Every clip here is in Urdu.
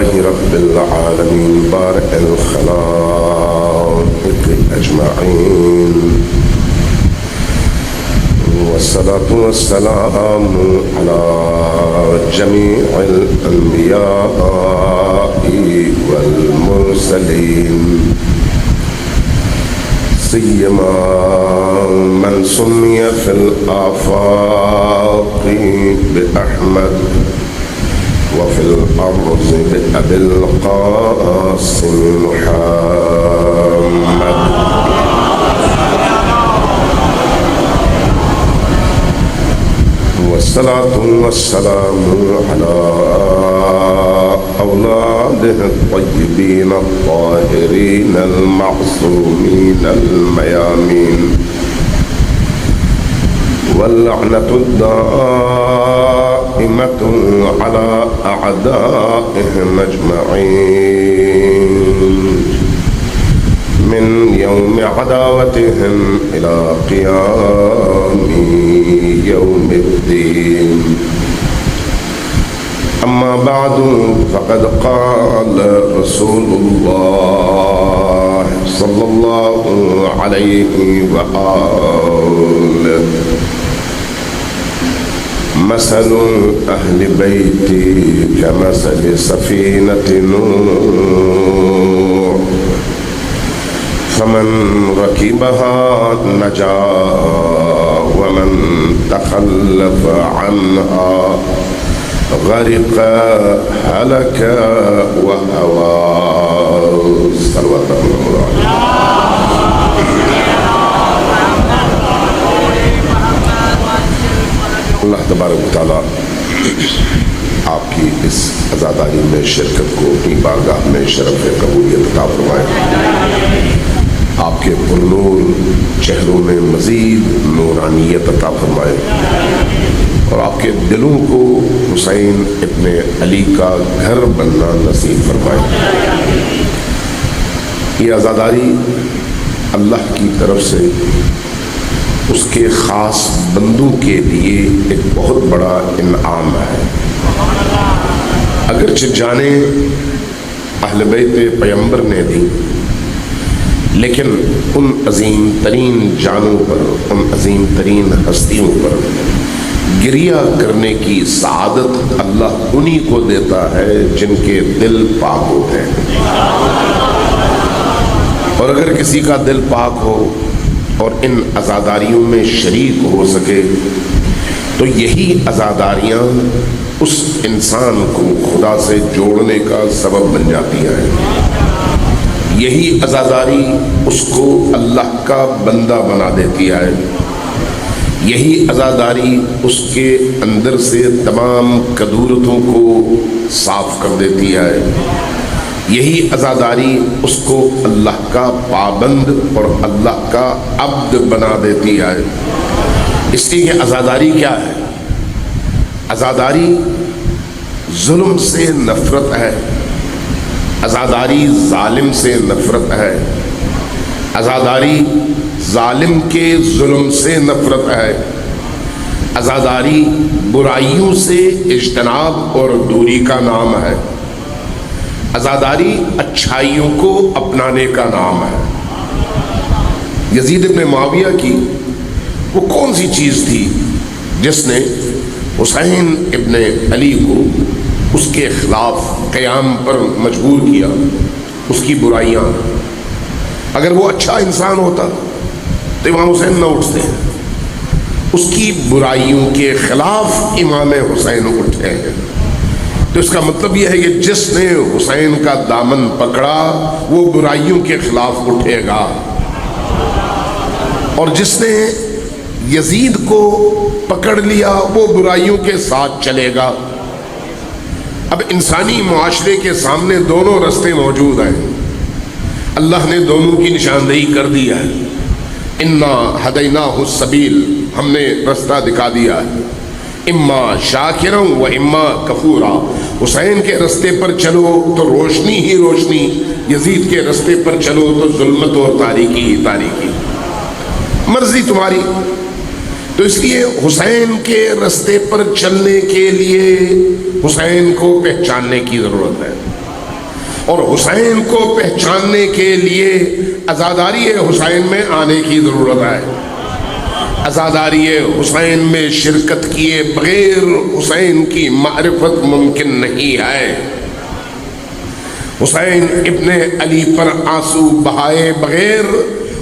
لله رب العالمين بارئ الخلائق أجمعين، والصلاة والسلام على جميع الأنبياء والمرسلين، سيما من سمي في الآفاق بأحمد وفي الأرض بأبي القاسم محمد. والصلاة والسلام على أولاده الطيبين الطاهرين المعصومين الميامين، واللعنة الدائمة على أعدائهم أجمعين من يوم عداوتهم إلى قيام يوم الدين. أما بعد، فقد قال رسول الله صلى الله عليه وآله: مثل أهل بيتي كمثل سفينة نوح، فمن ركبها نجا ومن تخلف عنها غرق هلك وهوى. صلوات الله. اللہ تبارک و تعالیٰ آپ کی اس عزاداری میں شرکت کو اپنی بارگاہ میں شرف قبولیت عطا فرمائے، آپ کے پرنور چہروں میں مزید نورانیت عطا فرمائے، اور آپ کے دلوں کو حسین ابن علی کا گھر بننا نصیب فرمائے۔ یہ عزاداری اللہ کی طرف سے اس کے خاص بندوں کے لیے ایک بہت بڑا انعام ہے۔ اگرچہ جانیں اہل بیت پیغمبر نے دی، لیکن ان عظیم ترین جانوں پر، ان عظیم ترین ہستیوں پر گریہ کرنے کی سعادت اللہ انہی کو دیتا ہے جن کے دل پاک ہوتے ہیں، اور اگر کسی کا دل پاک ہو اور ان عزاداریوں میں شریک ہو سکے تو یہی عزاداریاں اس انسان کو خدا سے جوڑنے کا سبب بن جاتی ہیں، یہی عزاداری اس کو اللہ کا بندہ بنا دیتی ہے، یہی عزاداری اس کے اندر سے تمام کدورتوں کو صاف کر دیتی ہے، یہی عزاداری اس کو اللہ کا پابند اور اللہ کا عبد بنا دیتی ہے۔ اس لیے یہ عزاداری کیا ہے؟ عزاداری ظلم سے نفرت ہے، عزاداری ظالم سے نفرت ہے، عزاداری ظالم کے ظلم سے نفرت ہے، عزاداری برائیوں سے اجتناب اور دوری کا نام ہے، عزاداری اچھائیوں کو اپنانے کا نام ہے۔ یزید ابن معاویہ کی وہ کون سی چیز تھی جس نے حسین ابن علی کو اس کے خلاف قیام پر مجبور کیا؟ اس کی برائیاں۔ اگر وہ اچھا انسان ہوتا تو امام حسین نہ اٹھتے ہیں، اس کی برائیوں کے خلاف امام حسین اٹھے ہیں۔ تو اس کا مطلب یہ ہے کہ جس نے حسین کا دامن پکڑا وہ برائیوں کے خلاف اٹھے گا، اور جس نے یزید کو پکڑ لیا وہ برائیوں کے ساتھ چلے گا۔ اب انسانی معاشرے کے سامنے دونوں رستے موجود ہیں، اللہ نے دونوں کی نشاندہی کر دی ہے۔ انا ہدیناہ السبیل، ہم نے رستہ دکھا دیا ہے، اما شاکرا و اما کفورا۔ حسین کے رستے پر چلو تو روشنی ہی روشنی، یزید کے رستے پر چلو تو ظلمت اور تاریکی ہی تاریکی، مرضی تمہاری۔ تو اس لیے حسین کے رستے پر چلنے کے لیے حسین کو پہچاننے کی ضرورت ہے۔ اور حسین کو پہچاننے کے لیے عزاداری حسین میں آنے کی ضرورت ہے. عزاداری حسین میں شرکت کیے بغیر حسین کی معرفت ممکن نہیں ہے. حسین ابن علی پر آنسو بہائے بغیر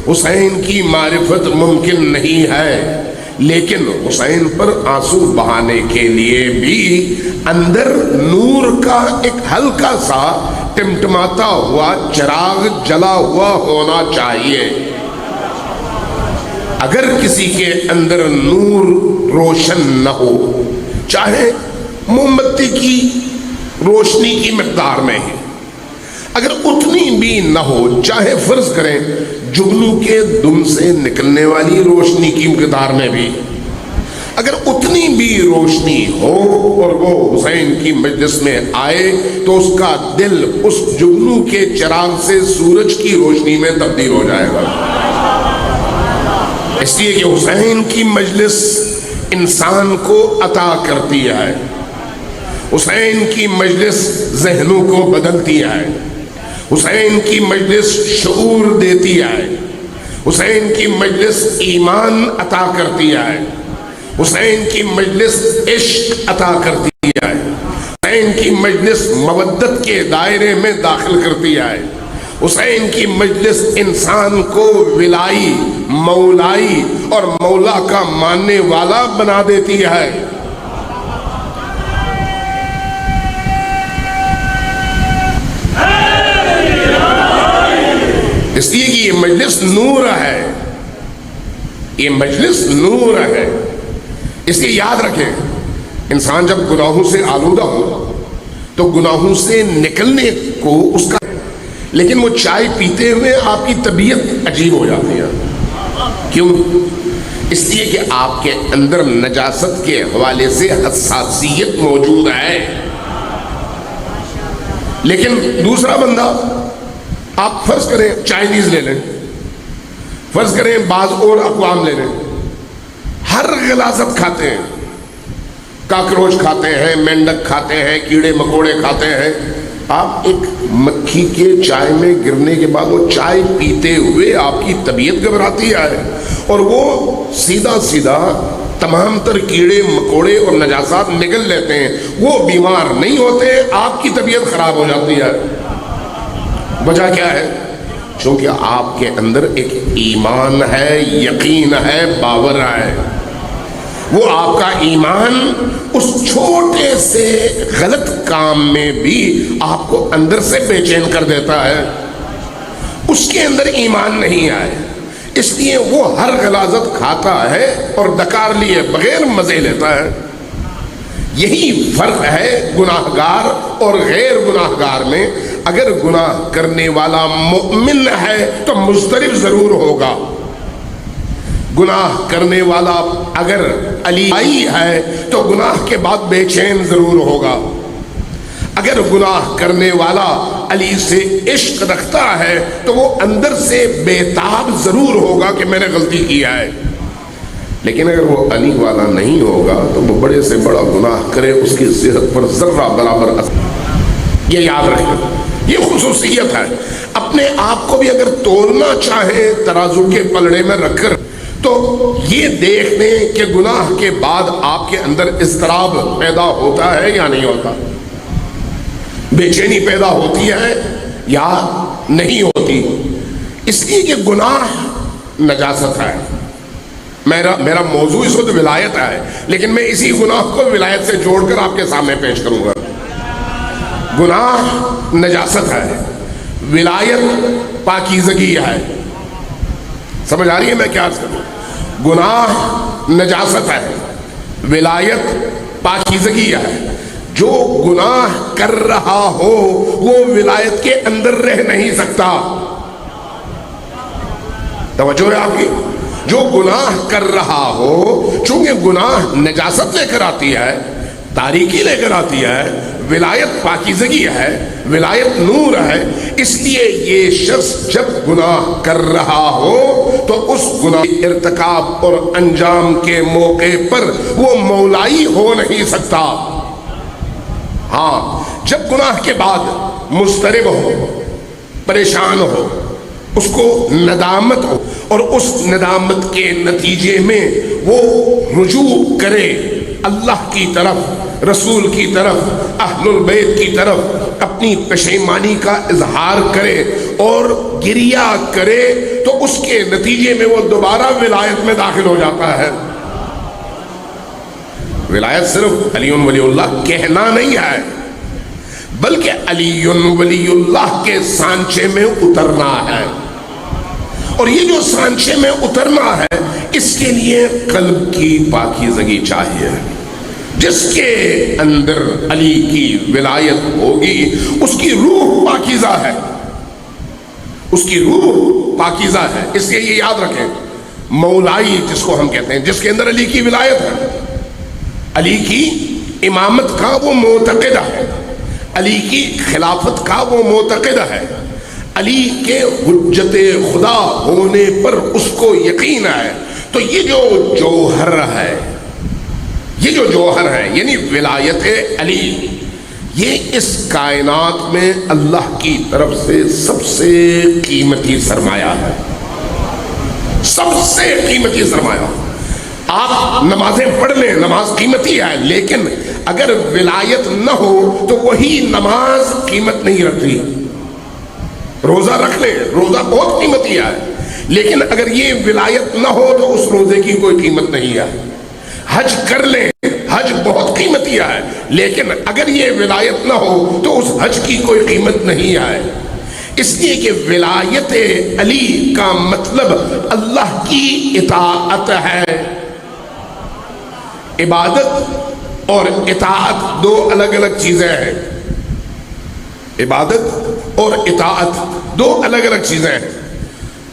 حسین کی معرفت ممکن نہیں ہے. لیکن حسین پر آنسو بہانے کے لیے بھی اندر نور کا ایک ہلکا سا ٹمٹماتا ہوا چراغ جلا ہوا ہونا چاہیے. اگر کسی کے اندر نور روشن نہ ہو، چاہے موم بتی کی روشنی کی مقدار میں ہی، اگر اتنی بھی نہ ہو، چاہے فرض کریں جگنو کے دم سے نکلنے والی روشنی کی مقدار میں بھی، اگر اتنی بھی روشنی ہو اور وہ حسین کی مجلس میں آئے تو اس کا دل اس جگنو کے چراغ سے سورج کی روشنی میں تبدیل ہو جائے گا. اس لیے کہ حسین کی مجلس انسان کو عطا کرتی ہے. حسین کی مجلس ذہنوں کو بدلتی ہے. حسین کی مجلس شعور دیتی ہے. حسین کی مجلس ایمان عطا کرتی ہے. حسین کی مجلس عشق عطا کرتی ہے. حسین کی مجلس مودت کے دائرے میں داخل کرتی ہے. حسین کی مجلس انسان کو ولائی، مولائی اور مولا کا ماننے والا بنا دیتی ہے. اس لیے کہ یہ مجلس نور ہے. یہ مجلس نور ہے. اس لیے یاد رکھیں، انسان جب گناہوں سے آلودہ ہو تو گناہوں سے نکلنے کو اس کا، لیکن وہ چائے پیتے ہوئے آپ کی طبیعت عجیب ہو جاتی ہے. کیوں؟ اس لیے کہ آپ کے اندر نجاست کے حوالے سے حساسیت موجود ہے. لیکن دوسرا بندہ، آپ فرض کریں چائنیز لے لیں، فرض کریں بعض اور اقوام لے لیں، ہر غلاظت کھاتے ہیں. کاکروچ کھاتے ہیں، مینڈک کھاتے ہیں، کیڑے مکوڑے کھاتے ہیں. آپ ایک مکھی کے چائے میں گرنے کے بعد وہ چائے پیتے ہوئے آپ کی طبیعت گھبراتی ہے اور وہ سیدھا سیدھا تمام تر کیڑے مکوڑے اور نجاسات نگل لیتے ہیں. وہ بیمار نہیں ہوتے، آپ کی طبیعت خراب ہو جاتی ہے. وجہ کیا ہے؟ چونکہ آپ کے اندر ایک ایمان ہے، یقین ہے، باور ہے. وہ آپ کا ایمان اس چھوٹے سے غلط کام میں بھی آپ کو اندر سے بے چین کر دیتا ہے. اس کے اندر ایمان نہیں آئے، اس لیے وہ ہر غلاظت کھاتا ہے اور ڈکار لیے بغیر مزے لیتا ہے. یہی فرق ہے گناہگار اور غیر گناہگار میں. اگر گناہ کرنے والا مؤمن ہے تو مضطرب ضرور ہوگا. گناہ کرنے والا اگر علی ہے تو گناہ کے بعد بے چین ضرور ہوگا. اگر گناہ کرنے والا علی سے عشق رکھتا ہے تو وہ اندر سے بے تاب ضرور ہوگا کہ میں نے غلطی کیا ہے. لیکن اگر وہ علی والا نہیں ہوگا تو وہ بڑے سے بڑا گناہ کرے، اس کی صحت پر ذرہ برابر اثر. یہ یاد رکھیں، یہ خصوصیت ہے. اپنے آپ کو بھی اگر تولنا چاہے ترازو کے پلڑے میں رکھ کر تو یہ دیکھ لیں کہ گناہ کے بعد آپ کے اندر اضطراب پیدا ہوتا ہے یا نہیں ہوتا، بے چینی پیدا ہوتی ہے یا نہیں ہوتی. اس لیے کہ گناہ نجاست ہے. میرا موضوع اس وقت ولایت ہے، لیکن میں اسی گناہ کو ولایت سے جوڑ کر آپ کے سامنے پیش کروں گا. گناہ نجاست ہے، ولایت پاکیزگی ہے. سمجھ آ رہی ہے میں کیا عرض کروں؟ گناہ نجاست ہے، ولایت پاکیزگی ہے. جو گناہ کر رہا ہو وہ ولایت کے اندر رہ نہیں سکتا. توجہ ہے آپ کی؟ جو گناہ کر رہا ہو، چونکہ گناہ نجاست لے کر آتی ہے، تاریکی لے کر آتی ہے، ولایت پاکیزگی ہے، ولایت نور ہے. اس لیے یہ شخص جب گناہ کر رہا ہو تو اس گناہ ارتکاب اور انجام کے موقع پر وہ مولائی ہو نہیں سکتا. ہاں، جب گناہ کے بعد مضطرب ہو، پریشان ہو، اس کو ندامت ہو، اور اس ندامت کے نتیجے میں وہ رجوع کرے اللہ کی طرف، رسول کی طرف، اہل البیت کی طرف، اپنی پشیمانی کا اظہار کرے اور گریہ کرے، تو اس کے نتیجے میں وہ دوبارہ ولایت میں داخل ہو جاتا ہے۔ ولایت صرف علی ولی اللہ کہنا نہیں ہے، بلکہ علی ولی اللہ کے سانچے میں اترنا ہے۔ اور یہ جو سانچے میں اترنا ہے، اس کے لیے قلب کی پاکیزگی چاہیے۔ جس کے اندر علی کی ولایت ہوگی اس کی روح پاکیزہ ہے، اس کی روح پاکیزہ ہے۔ اس لیے یہ یاد رکھیں، مولائی جس کو ہم کہتے ہیں، جس کے اندر علی کی ولایت ہے، علی کی امامت کا وہ معتقد ہے، علی کی خلافت کا وہ معتقد ہے، علی کے حجت خدا ہونے پر اس کو یقین ہے، تو یہ جو جوہر ہے، یہ جو جوہر ہے یعنی ولایت علی، یہ اس کائنات میں اللہ کی طرف سے سب سے قیمتی سرمایہ ہے، سب سے قیمتی سرمایہ۔ آپ نمازیں پڑھ لیں، نماز قیمتی ہے، لیکن اگر ولایت نہ ہو تو وہی نماز قیمت نہیں رکھتی۔ روزہ رکھ لیں، روزہ بہت قیمتی ہے، لیکن اگر یہ ولایت نہ ہو تو اس روزے کی کوئی قیمت نہیں ہے۔ حج کر لیں، حج بہت قیمتی ہے، لیکن اگر یہ ولایت نہ ہو تو اس حج کی کوئی قیمت نہیں ہے۔ اس لیے کہ ولایت علی کا مطلب اللہ کی اطاعت ہے۔ عبادت اور اطاعت دو الگ الگ چیزیں ہیں، عبادت اور اطاعت دو الگ الگ چیزیں ہیں۔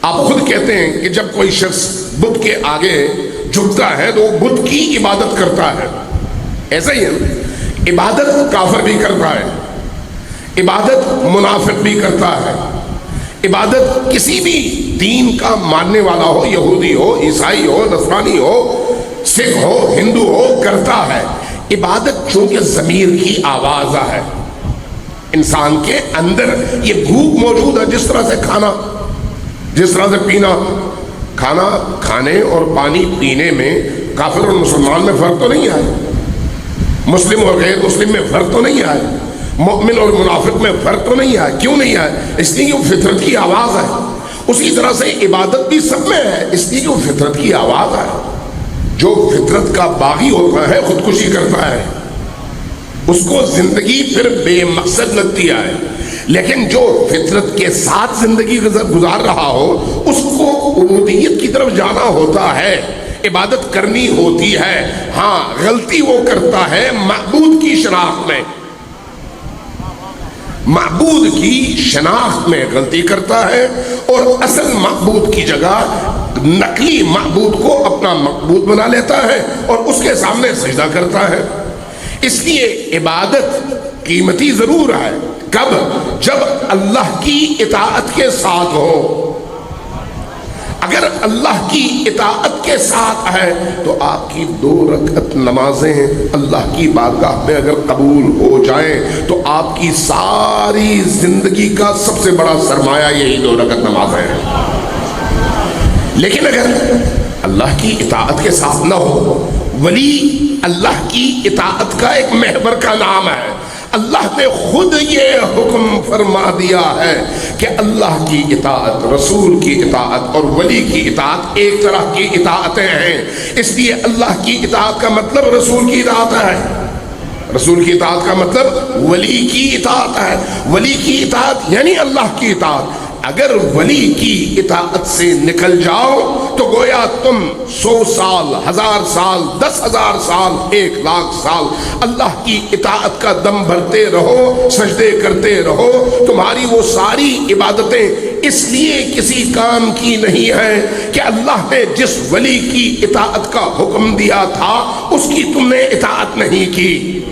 آپ خود کہتے ہیں کہ جب کوئی شخص بت کے آگے جھکتا ہے تو وہ بت کی عبادت کرتا ہے، ایسا ہی ہے۔ عبادت کافر بھی کرتا ہے، عبادت منافق بھی کرتا ہے، عبادت کسی بھی دین کا ماننے والا ہو، یہودی ہو، عیسائی ہو، نصرانی ہو، سکھ ہو، ہندو ہو، کرتا ہے۔ عبادت چونکہ ضمیر کی آواز ہے، انسان کے اندر یہ بھوک موجود ہے، جس طرح سے کھانا، جس طرح سے پینا، کھانا کھانے اور پانی پینے میں کافر اور مسلمان میں فرق تو نہیں ہے، مسلم اور غیر مسلم میں فرق تو نہیں ہے، مومن اور منافق میں فرق تو نہیں ہے۔ کیوں نہیں ہے؟ اس لیے کہ وہ فطرت کی آواز ہے۔ اسی طرح سے عبادت بھی سب میں ہے، اس لیے کہ وہ فطرت کی آواز ہے۔ جو فطرت کا باغی ہوتا ہے خودکشی کرتا ہے، اس کو زندگی پھر بے مقصد لگتی ہے، لیکن جو فطرت کے ساتھ زندگی گزار رہا ہو اس کو عبودیت کی طرف جانا ہوتا ہے، عبادت کرنی ہوتی ہے۔ ہاں، غلطی وہ کرتا ہے معبود کی شناخت میں، معبود کی شناخت میں غلطی کرتا ہے، اور اصل معبود کی جگہ نقلی معبود کو اپنا معبود بنا لیتا ہے اور اس کے سامنے سجدہ کرتا ہے۔ اس لیے عبادت قیمتی ضرور ہے، کب؟ جب اللہ کی اطاعت کے ساتھ ہو۔ اگر اللہ کی اطاعت کے ساتھ ہے تو آپ کی 2 رکعت نمازیں اللہ کی بارگاہ میں اگر قبول ہو جائیں تو آپ کی ساری زندگی کا سب سے بڑا سرمایہ یہی 2 رکعت نمازیں ہیں۔ لیکن اگر اللہ کی اطاعت کے ساتھ نہ ہو، ولی اللہ کی اطاعت کا ایک محور کا نام ہے۔ اللہ نے خود یہ حکم فرما دیا ہے کہ اللہ کی اطاعت، رسول کی اطاعت اور ولی کی اطاعت ایک طرح کی اطاعتیں ہیں۔ اس لیے اللہ کی اطاعت کا مطلب رسول کی اطاعت ہے، رسول کی اطاعت کا مطلب ولی کی اطاعت ہے۔ ولی کی اطاعت یعنی اللہ کی اطاعت۔ اگر ولی کی اطاعت سے نکل جاؤ تو گویا تم 100 سال، 1000 سال، 10,000 سال، 1,00,000 سال اللہ کی اطاعت کا دم بھرتے رہو، سجدے کرتے رہو، تمہاری وہ ساری عبادتیں اس لیے کسی کام کی نہیں ہیں کہ اللہ نے جس ولی کی اطاعت کا حکم دیا تھا اس کی تم نے اطاعت نہیں کی۔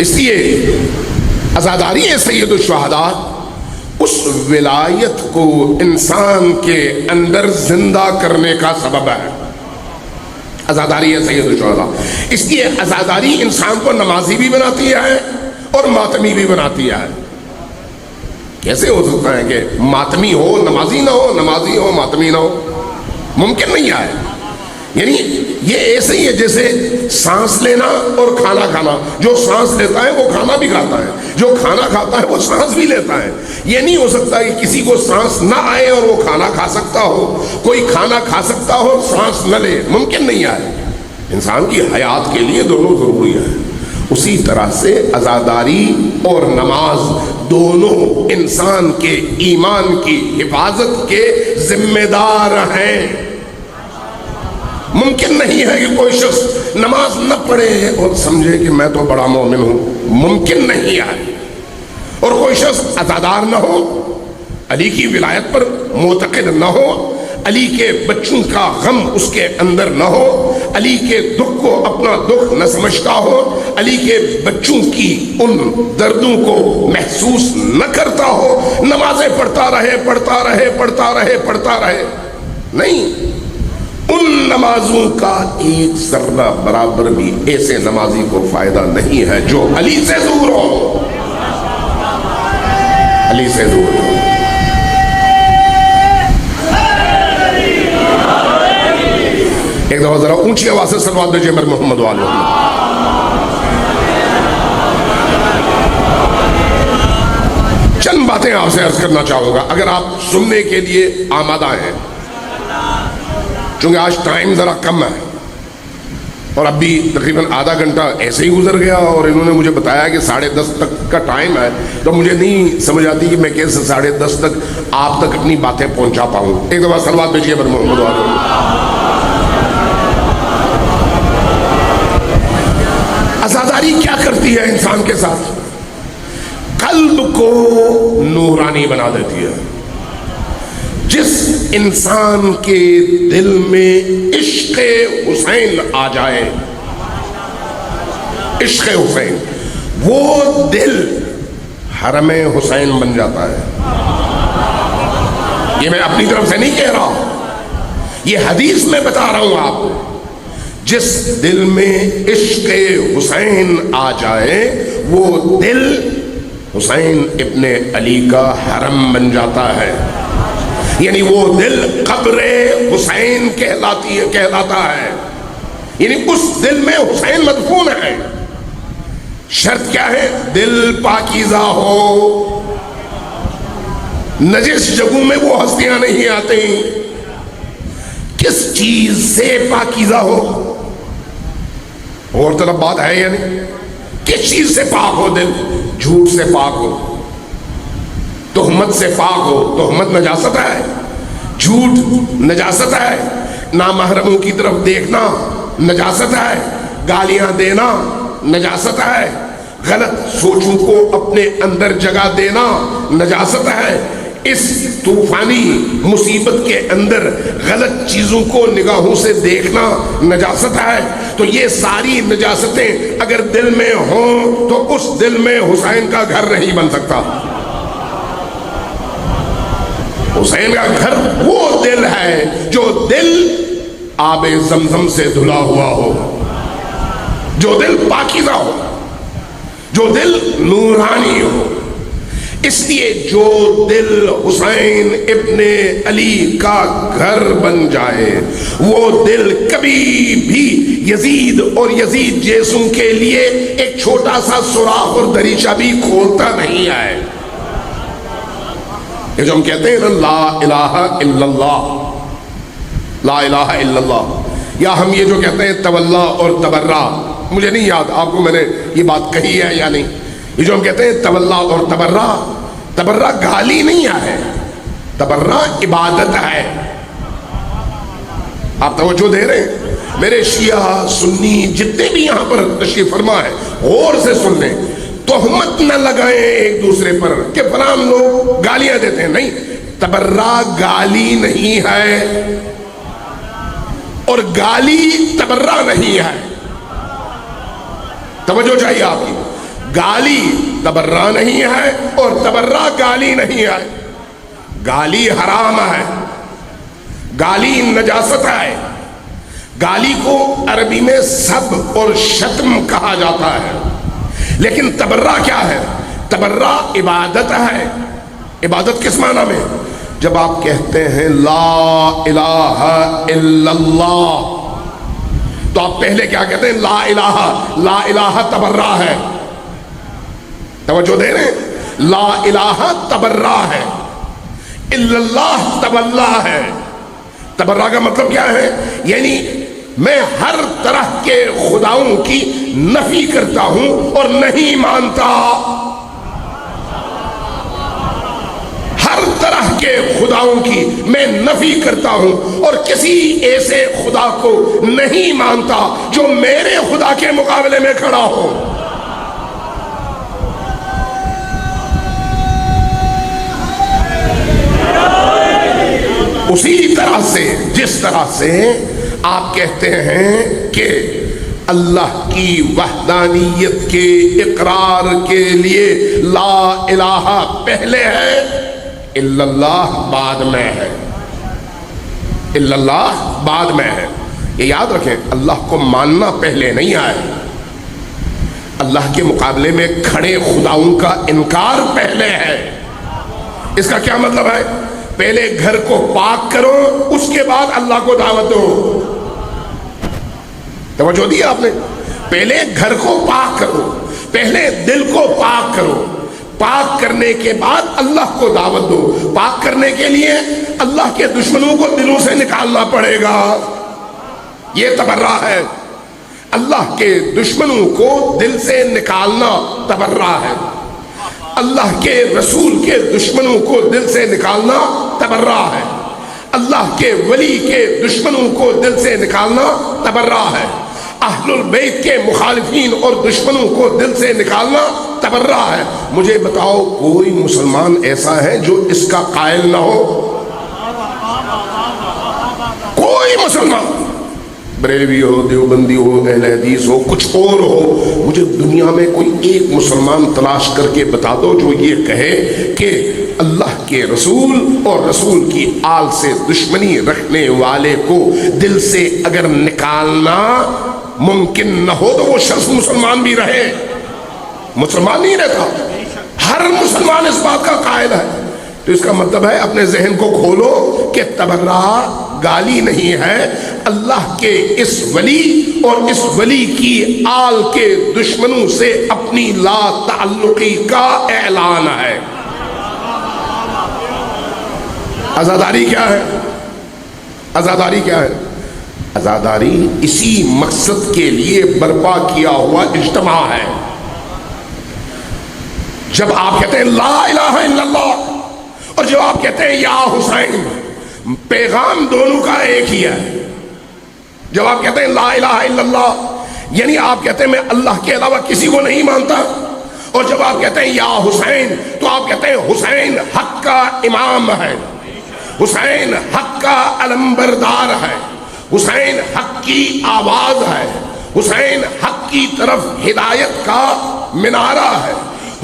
اس لیے عزاداری سید الشہداء اس ولایت کو انسان کے اندر زندہ کرنے کا سبب ہے۔ عزاداری ہے سید الشہداء. اس لیے عزاداری انسان کو نمازی بھی بناتی ہے اور ماتمی بھی بناتی ہے. کیسے ہو سکتا ہے کہ ماتمی ہو نمازی نہ ہو، نمازی ہو ماتمی نہ ہو؟ ممکن نہیں ہے. یعنی یہ ایسے ہی ہے جیسے سانس لینا اور کھانا کھانا. جو سانس لیتا ہے وہ کھانا بھی کھاتا ہے، جو کھانا کھاتا ہے وہ سانس بھی لیتا ہے. یہ نہیں ہو سکتا کہ کسی کو سانس نہ آئے اور وہ کھانا کھا سکتا ہو، کوئی کھانا کھا سکتا ہو اور سانس نہ لے. ممکن نہیں ہے. انسان کی حیات کے لیے دونوں ضروری ہے. اسی طرح سے عزاداری اور نماز دونوں انسان کے ایمان کی حفاظت کے ذمہ دار ہیں. ممکن نہیں ہے کہ کوئی شخص نماز نہ پڑھے اور سمجھے کہ میں تو بڑا مومن ہوں. ممکن نہیں ہے. اور کوئی شخص عزادار نہ ہو، علی کی ولایت پر معتقد نہ ہو، علی کے بچوں کا غم اس کے اندر نہ ہو، علی کے دکھ کو اپنا دکھ نہ سمجھتا ہو، علی کے بچوں کی ان دردوں کو محسوس نہ کرتا ہو، نمازیں پڑھتا رہے پڑھتا رہے پڑھتا رہے پڑھتا رہے. نہیں، ان نمازوں کا ایک ذرہ برابر بھی ایسے نمازی کو فائدہ نہیں ہے جو علی سے دور ہو. علی سے دور ہو. ایک دفعہ ذرا اونچی آواز سے صلوات بھیجیے میرے محمد والے. چند باتیں آپ سے عرض کرنا چاہوں گا اگر آپ سننے کے لیے آمادہ ہیں، چونکہ آج ٹائم ذرا کم ہے اور اب بھی تقریباً آدھا گھنٹہ ایسے ہی گزر گیا اور انہوں نے مجھے بتایا کہ 10:30 تک کا ٹائم ہے. تو مجھے نہیں سمجھ آتی کہ میں کیسے 10:30 تک آپ تک اپنی باتیں پہنچا پاؤں. ایک دفعہ صلوات بھیجیے میرے محمد والے. عزاداری کیا کرتی ہے انسان کے ساتھ؟ قلب کو نورانی بنا دیتی ہے. جس انسان کے دل میں عشق حسین آ جائے، عشق حسین، وہ دل حرم حسین بن جاتا ہے. یہ میں اپنی طرف سے نہیں کہہ رہا، یہ حدیث میں بتا رہا ہوں آپ کو. جس دل میں عشق حسین آ جائے وہ دل حسین ابن علی کا حرم بن جاتا ہے. یعنی وہ دل قبر حسین کہلاتا ہے. یعنی اس دل میں حسین مدفون ہے. شرط کیا ہے؟ دل پاکیزہ ہو. نجس جگہوں میں وہ ہستیاں نہیں آتی. کس چیز سے پاکیزہ ہو؟ اور طرف بات ہے یا نہیں؟ کس چیز سے پاک ہو دل؟ جھوٹ سے پاک ہو، تہمت سے پاک ہو. تہمت نجاست ہے، جھوٹ نجاست ہے، نامحرموں کی طرف دیکھنا نجاست ہے، گالیاں دینا نجاست ہے، غلط سوچوں کو اپنے اندر جگہ دینا نجاست ہے. اس طوفانی مصیبت کے اندر غلط چیزوں کو نگاہوں سے دیکھنا نجاست ہے. تو یہ ساری نجاستیں اگر دل میں ہوں تو اس دل میں حسین کا گھر نہیں بن سکتا. حسین کا گھر وہ دل ہے جو دل آب زمزم سے دھلا ہوا ہو، جو دل پاکیزہ ہو، جو دل نورانی ہو. اس لیے جو دل حسین ابن علی کا گھر بن جائے وہ دل کبھی بھی یزید اور یزید جیسوں کے لیے ایک چھوٹا سا سوراخ اور دریچہ بھی کھولتا نہیں ہے. یہ جو ہم کہتے ہیں لا الہ الا اللہ، لا الہ الا اللہ، یا ہم یہ جو کہتے ہیں تولا اور تبرہ، مجھے نہیں یاد آپ کو میں نے یہ بات کہی ہے یا نہیں. یہ جو ہم کہتے ہیں تولا اور تبرہ، تبرہ گالی نہیں ہے، تبرہ عبادت ہے. آپ توجہ دے رہے ہیں؟ میرے شیعہ سنی جتنے بھی یہاں پر تشریف فرما ہے غور سے سن لیں. تہمت نہ لگائیں ایک دوسرے پر کہ فلاں لوگ گالیاں دیتے ہیں. نہیں، تبرہ گالی نہیں ہے اور گالی تبرہ نہیں ہے. توجہ چاہیے آپ کی. گالی تبرہ نہیں ہے اور تبرہ گالی نہیں ہے. گالی حرام ہے، گالی نجاست ہے، گالی کو عربی میں سب اور شتم کہا جاتا ہے، لیکن تبرہ کیا ہے؟ تبرہ عبادت ہے۔ عبادت کس معنی میں؟ جب آپ کہتے ہیں لا الہ الا اللہ، تو آپ پہلے کیا کہتے ہیں؟ لا الہ۔ لا الہ تبرہ ہے، توجہ دے رہے ہیں؟ لا الہ تبرہ ہے، الا اللہ تبلہ ہے۔ تبرہ کا مطلب کیا ہے؟ یعنی میں ہر طرح کے خداؤں کی نفی کرتا ہوں اور نہیں مانتا، ہر طرح کے خداؤں کی میں نفی کرتا ہوں اور کسی ایسے خدا کو نہیں مانتا جو میرے خدا کے مقابلے میں کھڑا ہو۔ اسی طرح سے جس طرح سے آپ کہتے ہیں کہ اللہ کی وحدانیت کے اقرار کے لیے لا الہ پہلے ہے، الا اللہ بعد میں ہے، الا اللہ بعد میں ہے۔ یہ یاد رکھیں، اللہ کو ماننا پہلے نہیں آئے، اللہ کے مقابلے میں کھڑے خداؤں کا انکار پہلے ہے۔ اس کا کیا مطلب ہے؟ پہلے گھر کو پاک کرو، اس کے بعد اللہ کو دعوت دو۔ توجہ دی آپ نے؟ پہلے گھر کو پاک کرو، پہلے دل کو پاک کرو، پاک کرنے کے بعد اللہ کو دعوت دو۔ پاک کرنے کے لیے اللہ کے دشمنوں کو دلوں سے نکالنا پڑے گا، یہ تبرہ ہے۔ اللہ کے دشمنوں کو دل سے نکالنا تبرہ ہے، اللہ کے رسول کے دشمنوں کو دل سے نکالنا تبرہ ہے، اللہ کے ولی کے دشمنوں کو دل سے نکالنا تبرہ ہے، اہل البیت کے مخالفین اور دشمنوں کو دل سے نکالنا تبرہ ہے۔ مجھے بتاؤ کوئی مسلمان ایسا ہے جو اس کا قائل نہ ہو؟ کوئی مسلمان، بریلوی ہو، دیوبندی ہو، اہل حدیث ہو، کچھ اور ہو، مجھے دنیا میں کوئی ایک مسلمان تلاش کر کے بتا دو جو یہ کہے کہ اللہ کے رسول اور رسول کی آل سے دشمنی رکھنے والے کو دل سے اگر نکالنا ممکن نہ ہو تو وہ شخص مسلمان بھی رہے؟ مسلمان نہیں رہتا۔ ہر مسلمان اس بات کا قائل ہے۔ تو اس کا مطلب ہے اپنے ذہن کو کھولو کہ تبرہ گالی نہیں ہے، اللہ کے اس ولی اور اس ولی کی آل کے دشمنوں سے اپنی لا تعلقی کا اعلان ہے۔ عزاداری کیا ہے؟ عزاداری کیا ہے؟ عزاداری اسی مقصد کے لیے برپا کیا ہوا اجتماع ہے۔ جب آپ کہتے ہیں لا الہ الا اللہ اور جب آپ کہتے ہیں یا حسین، پیغام دونوں کا ایک ہی ہے۔ جب آپ کہتے ہیں لا الہ الا اللہ یعنی آپ کہتے ہیں میں اللہ کے علاوہ کسی کو نہیں مانتا، اور جب آپ کہتے ہیں یا حسین تو آپ کہتے ہیں حسین حق کا امام ہے، حسین حق کا علمبردار ہے، حسین حق کی آواز ہے، حسین حق کی طرف ہدایت کا منارہ ہے،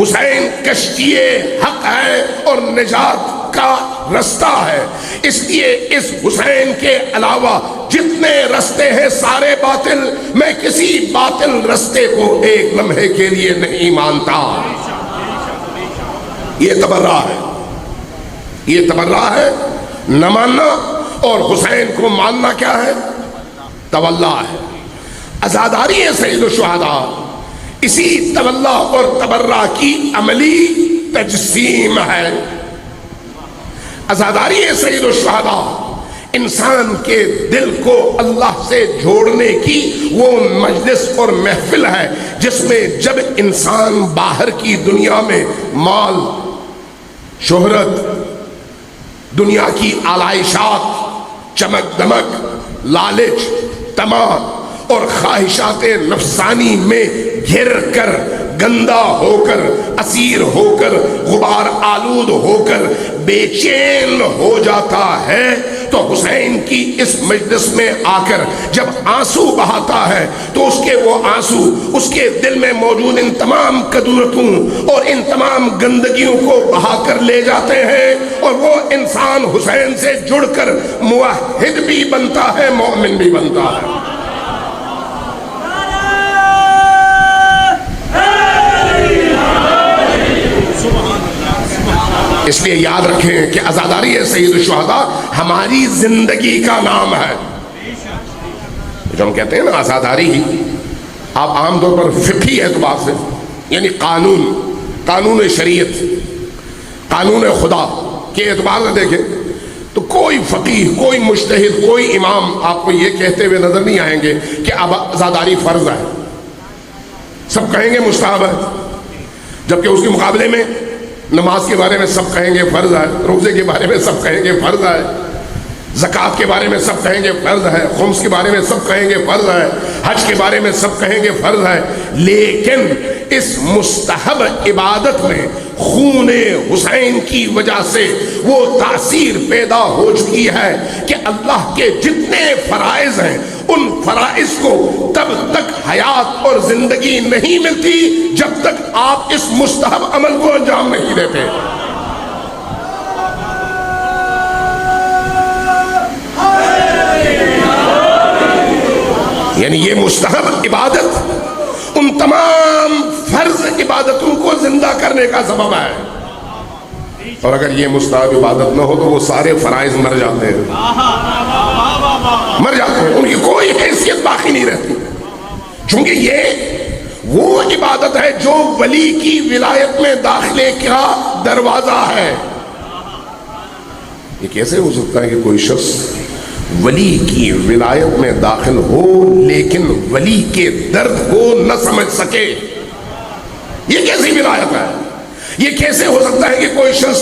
حسین کشتی حق ہے اور نجات کا رستہ ہے۔ اس لیے اس حسین کے علاوہ جتنے رستے ہیں سارے باطل، میں کسی باطل رستے کو ایک لمحے کے لیے نہیں مانتا۔ یہ تبرہ ہے، یہ تبرہ ہے نہ ماننا، اور حسین کو ماننا کیا ہے؟ تولا ہے، عزاداری ہے سید الشہداء۔ اسی تولا اور تبرہ کی عملی تجسیم ہے۔ عزاداری ہے سید الشہداء، انسان کے دل کو اللہ سے جوڑنے کی وہ مجلس اور محفل ہے جس میں جب انسان باہر کی دنیا میں مال، شہرت، دنیا کی آلائشات، چمک دمک، لالچ، طمع اور خواہشات نفسانی میں گھر کر، گندا ہو کر، اسیر ہو کر، غبار آلود ہو کر بے چین ہو جاتا ہے، تو حسین کی اس مجلس میں آ کر جب آنسو بہاتا ہے تو اس کے وہ آنسو اس کے دل میں موجود ان تمام کدورتوں اور ان تمام گندگیوں کو بہا کر لے جاتے ہیں، اور وہ انسان حسین سے جڑ کر موحد بھی بنتا ہے، مومن بھی بنتا ہے۔ اس لیے یاد رکھیں کہ عزاداری سید الشہداء ہماری زندگی کا نام ہے. جو ہم کہتے ہیں نا عزاداری، آپ عام طور پر فقہی اعتبار سے یعنی قانون شریعت، قانون خدا کے اعتبار سے دیکھیں تو کوئی فقیہ، کوئی مجتہد، کوئی امام آپ کو یہ کہتے ہوئے نظر نہیں آئیں گے کہ اب عزاداری فرض ہے. سب کہیں گے مستحب ہے، جبکہ اس کے مقابلے میں نماز کے بارے میں سب کہیں گے فرض ہے، روزے کے بارے میں سب کہیں گے فرض ہے، زکوٰۃ کے بارے میں سب کہیں گے فرض ہے، خمس کے بارے میں سب کہیں گے فرض ہے، حج کے بارے میں سب کہیں گے فرض ہے. لیکن اس مستحب عبادت میں خون حسین کی وجہ سے وہ تاثیر پیدا ہو چکی ہے کہ اللہ کے جتنے فرائض ہیں ان فرائض کو تب تک حیات اور زندگی نہیں ملتی جب تک آپ اس مستحب عمل کو انجام نہیں دیتے. یعنی یہ مستحب عبادت ان تمام فرض عبادتوں کو زندہ کرنے کا سبب ہے، اور اگر یہ مستحب عبادت نہ ہو تو وہ سارے فرائض مر جاتے ہیں، ان کی کوئی حیثیت باقی نہیں رہتی. چونکہ یہ وہ عبادت ہے جو ولی کی ولایت میں داخلے کا دروازہ ہے. یہ کیسے ہو سکتا ہے کہ کوئی شخص ولی کی ولایت میں داخل ہو لیکن ولی کے درد کو نہ سمجھ سکے؟ یہ کیسی ولایت ہے؟ یہ کیسے ہو سکتا ہے کہ کوئی شخص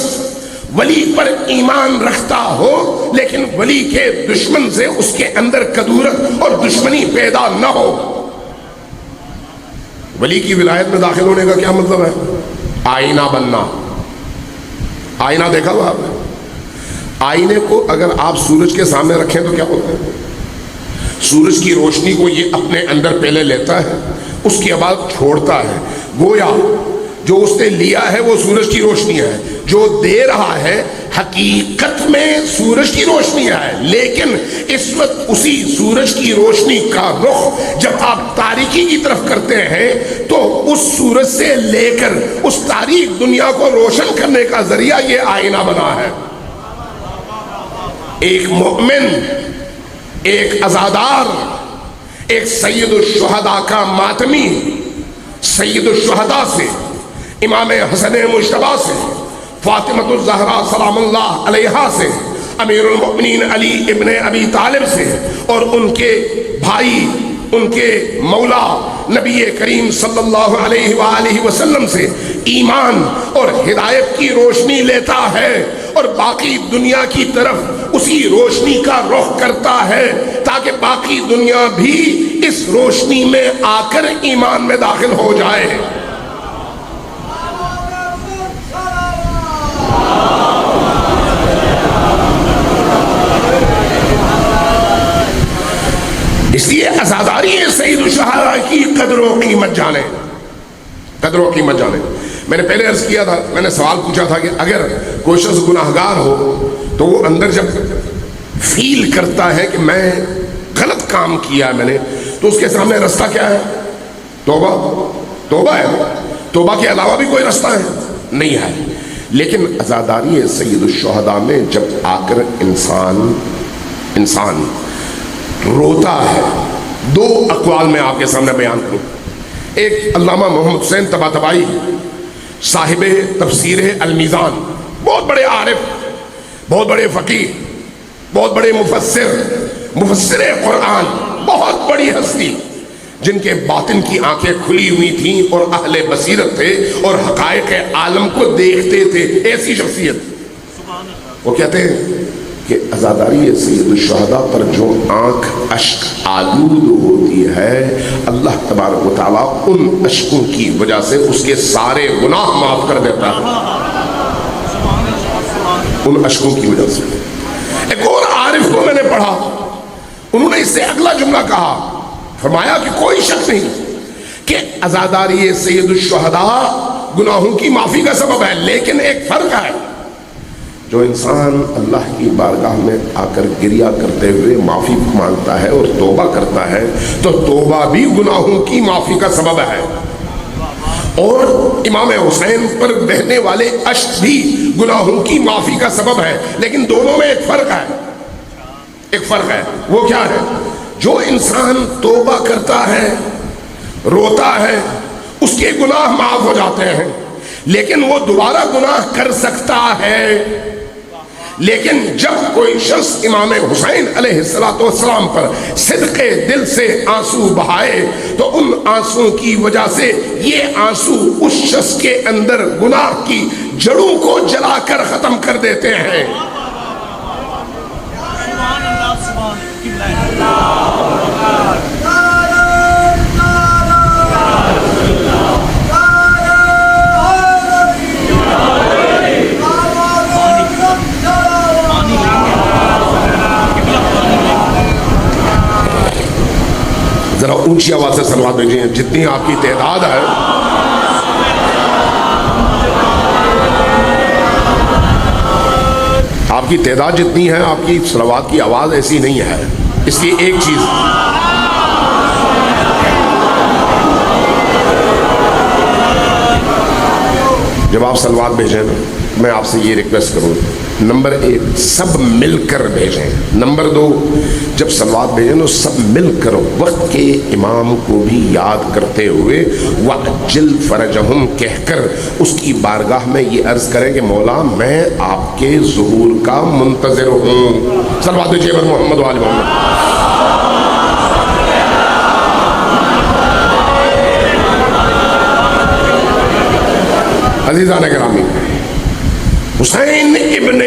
ولی پر ایمان رکھتا ہو لیکن ولی کے دشمن سے اس کے اندر کدورت اور دشمنی پیدا نہ ہو؟ ولی کی ولایت میں داخل ہونے کا کیا مطلب ہے؟ آئینہ بننا. آئینہ دیکھا ہوا آپ نے؟ آئینے کو اگر آپ سورج کے سامنے رکھیں تو کیا ہوتا ہے؟ سورج کی روشنی کو یہ اپنے اندر پہلے لیتا ہے، اس کے بعد چھوڑتا ہے. گویا جو اس نے لیا ہے وہ سورج کی روشنی ہے، جو دے رہا ہے حقیقت میں سورج کی روشنی ہے. لیکن اس وقت اسی سورج کی روشنی کا رخ جب آپ تاریکی کی طرف کرتے ہیں تو اس سورج سے لے کر اس تاریک دنیا کو روشن کرنے کا ذریعہ یہ آئینہ بنا ہے. ایک مومن، ایک عزادار، ایک سید الشہداء کا ماتمی، سید الشہداء سے، امام حسن مجتبی سے، فاطمہ الزہرا سلام اللہ علیہا سے، امیر المؤمنین علی ابن ابی طالب سے، اور ان کے بھائی، ان کے مولا نبی کریم صلی اللہ علیہ وآلہ وسلم سے ایمان اور ہدایت کی روشنی لیتا ہے، اور باقی دنیا کی طرف اسی روشنی کا رخ کرتا ہے تاکہ باقی دنیا بھی اس روشنی میں آ کر ایمان میں داخل ہو جائے. اس لیے عزاداری سید الشہداء کی قدر و قیمت جانے، قدر و قیمت جانے. میں نے پہلے عرض کیا تھا، میں نے سوال پوچھا تھا کہ اگر کوئی شخص گناہگار ہو تو وہ اندر جب فیل کرتا ہے کہ میں غلط کام کیا میں نے، تو اس کے سامنے رستہ کیا ہے؟ توبہ. توبہ ہے. توبہ کے علاوہ بھی کوئی رستہ ہے؟ نہیں ہے. لیکن عزاداری سید الشہداء میں جب آ کر انسان روتا ہے، دو اقوال میں آپ کے سامنے بیان کروں. ایک علامہ محمد حسین طباطبائی صاحب تفسیر المیزان، بہت بڑے عارف، بہت بڑے فقیہ، بہت بڑے مفسر قرآن، بہت بڑی ہستی جن کے باطن کی آنکھیں کھلی ہوئی تھیں اور اہل بصیرت تھے اور حقائق عالم کو دیکھتے تھے. ایسی شخصیت. وہ کہتے ہیں کہ عزاداری سید الشہداء پر جو آنکھ اشک آلود ہوتی ہے، اللہ تبارک و تعالیٰ ان اشکوں کی وجہ سے اس کے سارے گناہ معاف کر دیتا ہے. ان اشکوں کی وجہ سے. ایک اور عارف کو میں نے پڑھا، انہوں نے اس سے اگلا جملہ کہا، فرمایا کہ کوئی شک نہیں کہ عزاداری سید الشہداء گناہوں کی معافی کا سبب ہے، لیکن ایک فرق ہے. جو انسان اللہ کی بارگاہ میں آ کر گریہ کرتے ہوئے معافی مانگتا ہے اور توبہ کرتا ہے تو توبہ بھی گناہوں کی معافی کا سبب ہے. اور امام حسین پر بہنے والے اشک بھی گناہوں کی معافی کا سبب ہے، لیکن دونوں میں ایک فرق ہے، وہ کیا ہے؟ جو انسان توبہ کرتا ہے، روتا ہے، اس کے گناہ معاف ہو جاتے ہیں، لیکن وہ دوبارہ گناہ کر سکتا ہے۔ لیکن جب کوئی شخص امام حسین علیہ السلام پر صدق دل سے آنسو بہائے تو ان آنسو کی وجہ سے یہ آنسو اس شخص کے اندر گناہ کی جڑوں کو جلا کر ختم کر دیتے ہیں۔ ذرا اونچی آواز سے صلوات بھیجیں، جتنی آپ کی تعداد ہے۔ آپ کی تعداد جتنی ہے، آپ کی صلوات کی آواز ایسی نہیں ہے۔ اس کی ایک چیز، جب آپ صلوات بھیجیں میں آپ سے یہ ریکویسٹ کروں، نمبر 1 سب مل کر بھیجیں، نمبر 2 جب صلوات بھیجیں تو سب مل کر وقت کے امام کو بھی یاد کرتے ہوئے وَعَجِّلْ فَرَجَهُمْ کہہ کر اس کی بارگاہ میں یہ عرض کریں کہ مولا میں آپ کے ظہور کا منتظر ہوں۔ صلوات بھیجیں پر محمد و آل محمد۔ عزیزان گرامی، حسین ابن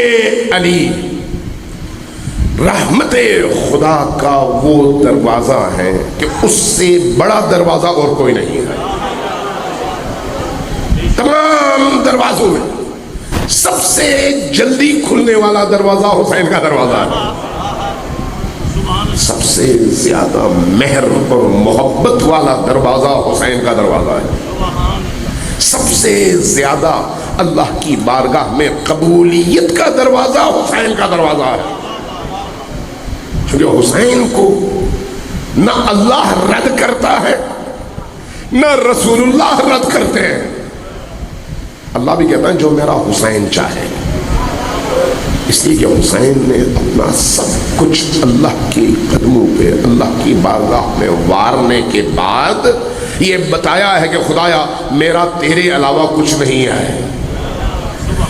علی رحمت خدا کا وہ دروازہ ہے کہ اس سے بڑا دروازہ اور کوئی نہیں ہے۔ تمام دروازوں میں سب سے جلدی کھلنے والا دروازہ حسین کا دروازہ ہے۔ سب سے زیادہ مہر اور محبت والا دروازہ حسین کا دروازہ ہے۔ سب سے زیادہ اللہ کی بارگاہ میں قبولیت کا دروازہ حسین کا دروازہ ہے، کیونکہ حسین کو نہ اللہ رد کرتا ہے نہ رسول اللہ رد کرتے ہیں۔ اللہ بھی کہتا ہے جو میرا حسین چاہے، اس لیے کہ حسین نے اپنا سب کچھ اللہ کے قدموں پہ اللہ کی بارگاہ میں وارنے کے بعد یہ بتایا ہے کہ خدایا میرا تیرے علاوہ کچھ نہیں ہے،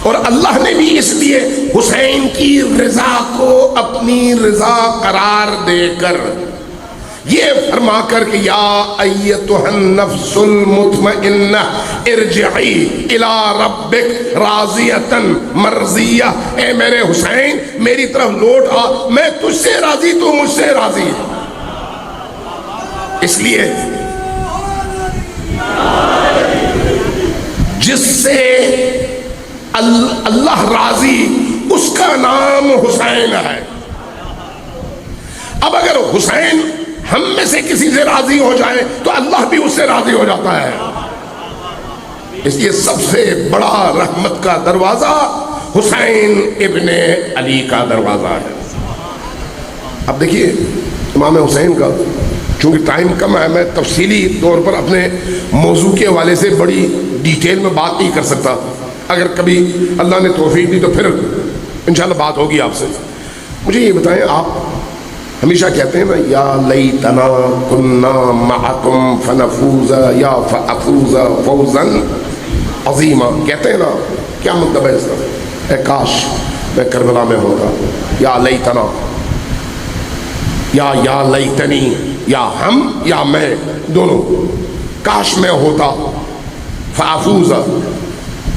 اور اللہ نے بھی اس لیے حسین کی رضا کو اپنی رضا قرار دے کر یہ فرما کر کہ یا ایتھا النفس المطمئنہ ارجعی الی ربک راضیۃ مرضیہ، اے میرے حسین میری طرف لوٹ آ، میں تجھ سے راضی تو مجھ سے راضی۔ اس لیے جس سے اللہ راضی اس کا نام حسین ہے۔ اب اگر حسین ہم میں سے کسی سے راضی ہو جائے تو اللہ بھی اس سے راضی ہو جاتا ہے۔ اس لیے سب سے بڑا رحمت کا دروازہ حسین ابن علی کا دروازہ ہے۔ اب دیکھیے امام حسین کا چونکہ ٹائم کم ہے، میں تفصیلی طور پر اپنے موضوع کے حوالے سے بڑی ڈیٹیل میں بات نہیں کر سکتا، اگر کبھی اللہ نے توفیق دی تو پھر انشاءاللہ بات ہوگی آپ سے۔ مجھے یہ بتائیں، آپ ہمیشہ کہتے ہیں نا یا لیتنا کننا معکم فنفوز یا فافوز فوزا عظیما، کہتے ہیں نا، کیا مطلب ہے اس کا؟ اے کاش میں کربلا میں ہوتا، یا لیتنا، یا لیتنی، یا ہم یا میں دونوں، کاش میں ہوتا، فافوز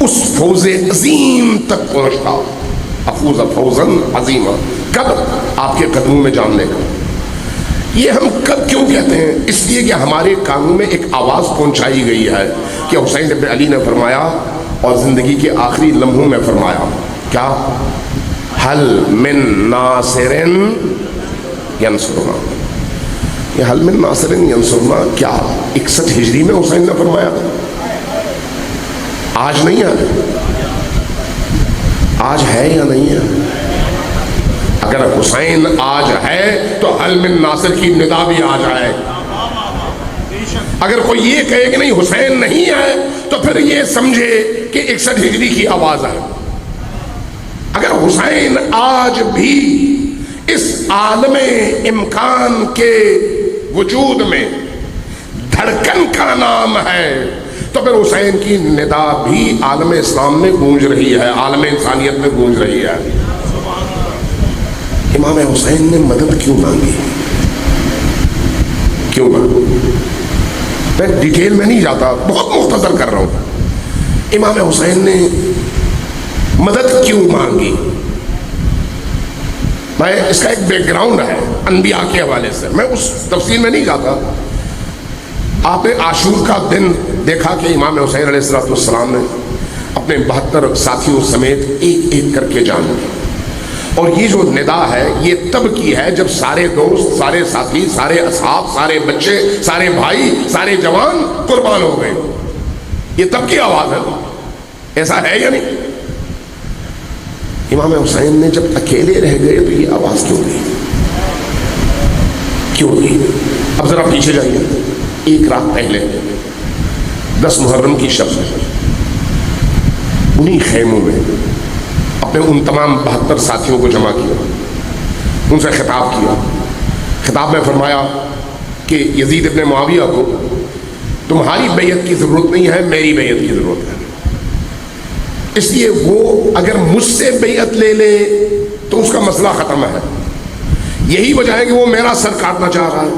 اس فوز عظیم تک پہنچتا، افوز فوزا عظیما، کب؟ آپ کے قدموں میں جاننے کا۔ یہ ہم کب کیوں کہتے ہیں؟ اس لیے کہ ہمارے کانوں میں ایک آواز پہنچائی گئی ہے کہ حسین ابن علی نے فرمایا اور زندگی کے آخری لمحوں میں فرمایا کیا؟ حل من ناصر ینصرنا، یہ حل من ناصر ینصرنا کیا 61 ہجری میں حسین نے فرمایا تھا؟ آج نہیں ہے؟ آج ہے یا نہیں ہے؟ اگر حسین آج ہے تو حل من ناصر کی ندا بھی آج ہے۔ اگر کوئی یہ کہے کہ نہیں حسین نہیں ہے تو پھر یہ سمجھے کہ 61 ہجری کی آواز ہے. اگر حسین آج بھی اس عالم امکان کے وجود میں دھڑکن کا نام ہے تو پھر حسین کی ندا بھی عالم اسلام میں گونج رہی ہے, عالم انسانیت میں گونج رہی ہے. امام حسین نے مدد کیوں مانگی؟ کیوں مانگی؟ میں ڈیٹیل میں نہیں جاتا, بہت مختصر کر رہا ہوں. امام حسین نے مدد کیوں مانگی؟ میں اس کا ایک بیک گراؤنڈ ہے انبیاء کے حوالے سے, میں اس تفصیل میں نہیں جاتا. آپ نے عاشور کا دن دیکھا کہ امام حسین علیہ السلام نے اپنے 72 ساتھیوں سمیت ایک ایک کر کے جان لی. اور یہ جو ندا ہے یہ تب کی ہے جب سارے دوست, سارے ساتھی, سارے اصحاب, سارے بچے, سارے بھائی, سارے جوان قربان ہو گئے. یہ تب کی آواز ہے. ایسا ہے یا نہیں؟ امام حسین نے جب اکیلے رہ گئے تو یہ آواز کیوں گئی؟ کیوں گئی؟ اب ذرا پیچھے جائیے. ایک رات پہلے 10 محرم کی شب میں انہی خیموں میں اپنے ان تمام 72 ساتھیوں کو جمع کیا, ان سے خطاب کیا. خطاب میں فرمایا کہ یزید ابن معاویہ کو تمہاری بیعت کی ضرورت نہیں ہے, میری بیعت کی ضرورت ہے. اس لیے وہ اگر مجھ سے بیعت لے لے تو اس کا مسئلہ ختم ہے. یہی وجہ ہے کہ وہ میرا سر کاٹنا چاہ رہا ہے,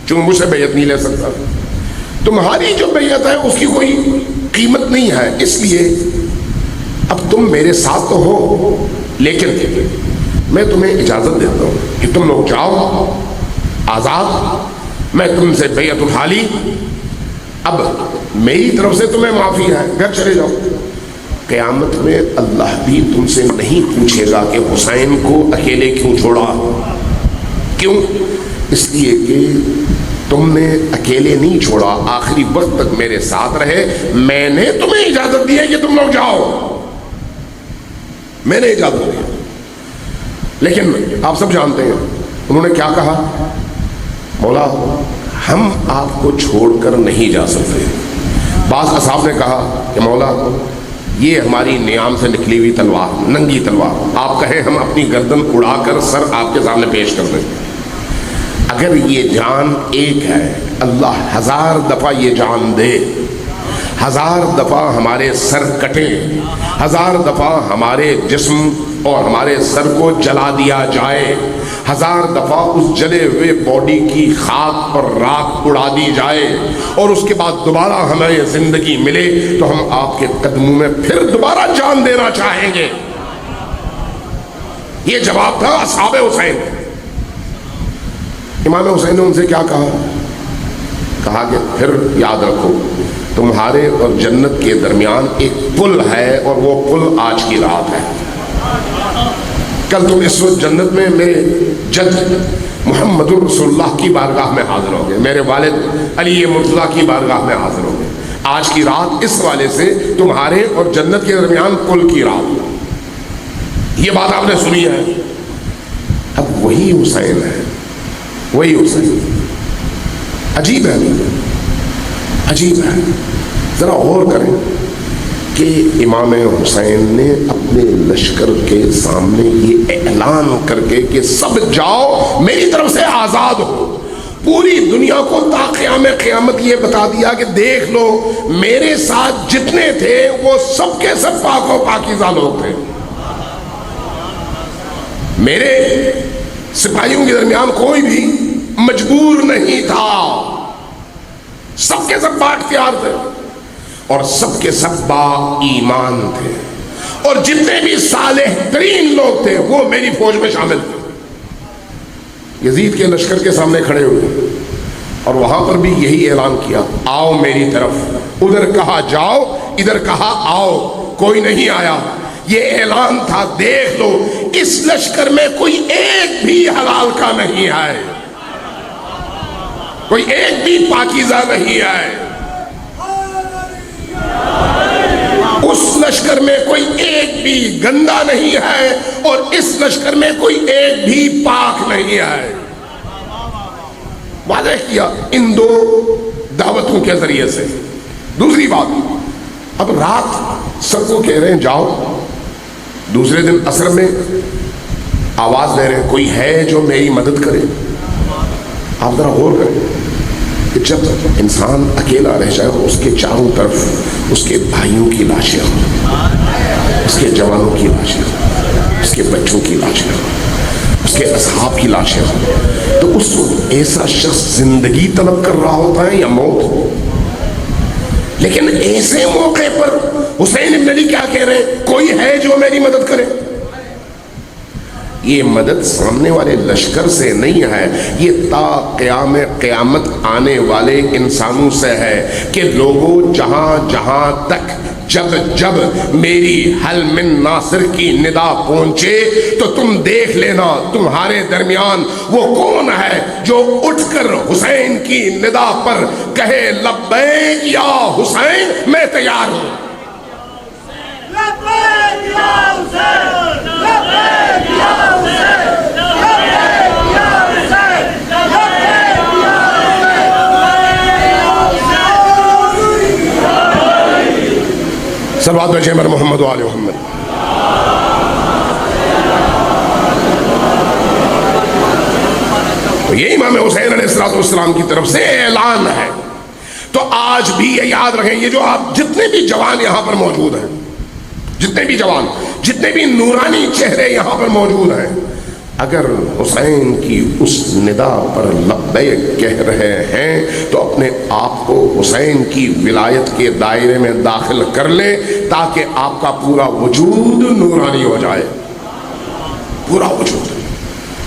چونکہ مجھ سے بیعت نہیں لے سکتا. تمہاری جو بیعت ہے اس کی کوئی قیمت نہیں ہے, اس لیے اب تم میرے ساتھ تو ہو, لیکن میں تمہیں اجازت دیتا ہوں کہ تم لوگ جاؤ آزاد. میں تم سے بیعت اٹھا لی, اب میری طرف سے تمہیں معافی ہے, گھر چلے جاؤ. قیامت میں اللہ بھی تم سے نہیں پوچھے گا کہ حسین کو اکیلے کیوں چھوڑا. کیوں؟ اس لیے کہ تم نے اکیلے نہیں چھوڑا, آخری وقت تک میرے ساتھ رہے. میں نے تمہیں اجازت دی ہے کہ تم لوگ جاؤ, میں نے اجازت دی. لیکن آپ سب جانتے ہیں انہوں نے کیا کہا, مولا ہم آپ کو چھوڑ کر نہیں جا سکتے. بعض اصحاب نے کہا کہ مولا یہ ہماری نیام سے نکلی ہوئی تلوار, ننگی تلوار, آپ کہیں ہم اپنی گردن اڑا کر سر آپ کے سامنے پیش کر دیں. اگر یہ جان ایک ہے, اللہ 1000 دفعہ یہ جان دے, 1000 دفعہ ہمارے سر کٹے, 1000 دفعہ ہمارے جسم اور ہمارے سر کو جلا دیا جائے, 1000 دفعہ اس جلے ہوئے باڈی کی خاک اور راکھ اڑا دی جائے, اور اس کے بعد دوبارہ ہمیں زندگی ملے تو ہم آپ کے قدموں میں پھر دوبارہ جان دینا چاہیں گے. یہ جواب تھا اصحاب حسین. امام حسین نے ان سے کیا کہا؟ کہا کہ پھر یاد رکھو تمہارے اور جنت کے درمیان ایک پل ہے, اور وہ پل آج کی رات ہے. کل تم اس وقت جنت میں میرے جد محمد رسول اللہ کی بارگاہ میں حاضر ہو گے, میرے والد علی مرتضیٰ کی بارگاہ میں حاضر ہو گے. آج کی رات اس والے سے تمہارے اور جنت کے درمیان پل کی رات. یہ بات آپ نے سنی ہے. اب وہی حسین ہے, وہی حسین. عجیب ہے, عجیب ہے. ذرا غور کریں کہ امام حسین نے اپنے لشکر کے سامنے یہ اعلان کر کے کہ سب جاؤ میری طرف سے آزاد ہو, پوری دنیا کو تا قیام قیامت یہ بتا دیا کہ دیکھ لو میرے ساتھ جتنے تھے وہ سب کے سب پاک و پاکیزہ لوگ تھے. میرے سپاہیوں کے درمیان کوئی بھی مجبور نہیں تھا, سب کے سب با اختیار تھے, اور سب کے سب با ایمان تھے, اور جتنے بھی صالح ترین لوگ تھے وہ میری فوج میں شامل تھے. یزید کے لشکر کے سامنے کھڑے ہوئے اور وہاں پر بھی یہی اعلان کیا, آؤ میری طرف. ادھر کہا جاؤ, ادھر کہا آؤ, کوئی نہیں آیا. یہ اعلان تھا دیکھ لو اس لشکر میں کوئی ایک بھی حلال کا نہیں ہے, کوئی ایک بھی پاکیزہ نہیں ہے. اس لشکر میں کوئی ایک بھی گندا نہیں ہے, اور اس لشکر میں کوئی ایک بھی پاک نہیں ہے. واضح کیا ان دو دعوتوں کے ذریعے سے. دوسری بات، اب رات سب کو کہہ رہے ہیں جاؤ، دوسرے دن عصر میں آواز دے رہے ہیں کوئی ہے جو میری مدد کرے. آپ ذرا غور کریں کہ جب انسان اکیلا رہ جائے تو اس کے چاروں طرف اس کے بھائیوں کی لاشیں ہوں، اس کے جوانوں کی لاشیں ہوں، اس کے بچوں کی لاشیں ہوں، اس کے اصحاب کی لاشیں ہوں، تو اس وقت ایسا شخص زندگی طلب کر رہا ہوتا ہے یا موت؟ لیکن ایسے موقع پر حسین ابن علی کیا کہہ رہے ہیں؟ کوئی ہے جو میری مدد کرے. یہ مدد سامنے والے لشکر سے نہیں ہے، یہ تا قیامت آنے والے انسانوں سے ہے کہ لوگوں جہاں جہاں تک جب میری حل من ناصر کی ندا پہنچے تو تم دیکھ لینا تمہارے درمیان وہ کون ہے جو اٹھ کر حسین کی ندا پر کہے لبیک یا حسین، میں تیار ہوں. لبیک یا حسین، لبیک یا حسین، لبیک یا حسین، لبیک یا حسین. صلوات بھیجیں بر محمد و آل محمد. تو یہ امام حسین علیہ السلام کی طرف سے اعلان ہے. تو آج بھی یہ یاد رکھیں، یہ جو آپ جتنے بھی جوان یہاں پر موجود ہیں، جتنے بھی جوان، جتنے بھی نورانی چہرے یہاں پر موجود ہیں، اگر حسین کی اس ندا پر لبیک کہہ رہے ہیں تو اپنے آپ کو حسین کی ولایت کے دائرے میں داخل کر لیں تاکہ آپ کا پورا وجود نورانی ہو جائے، پورا وجود.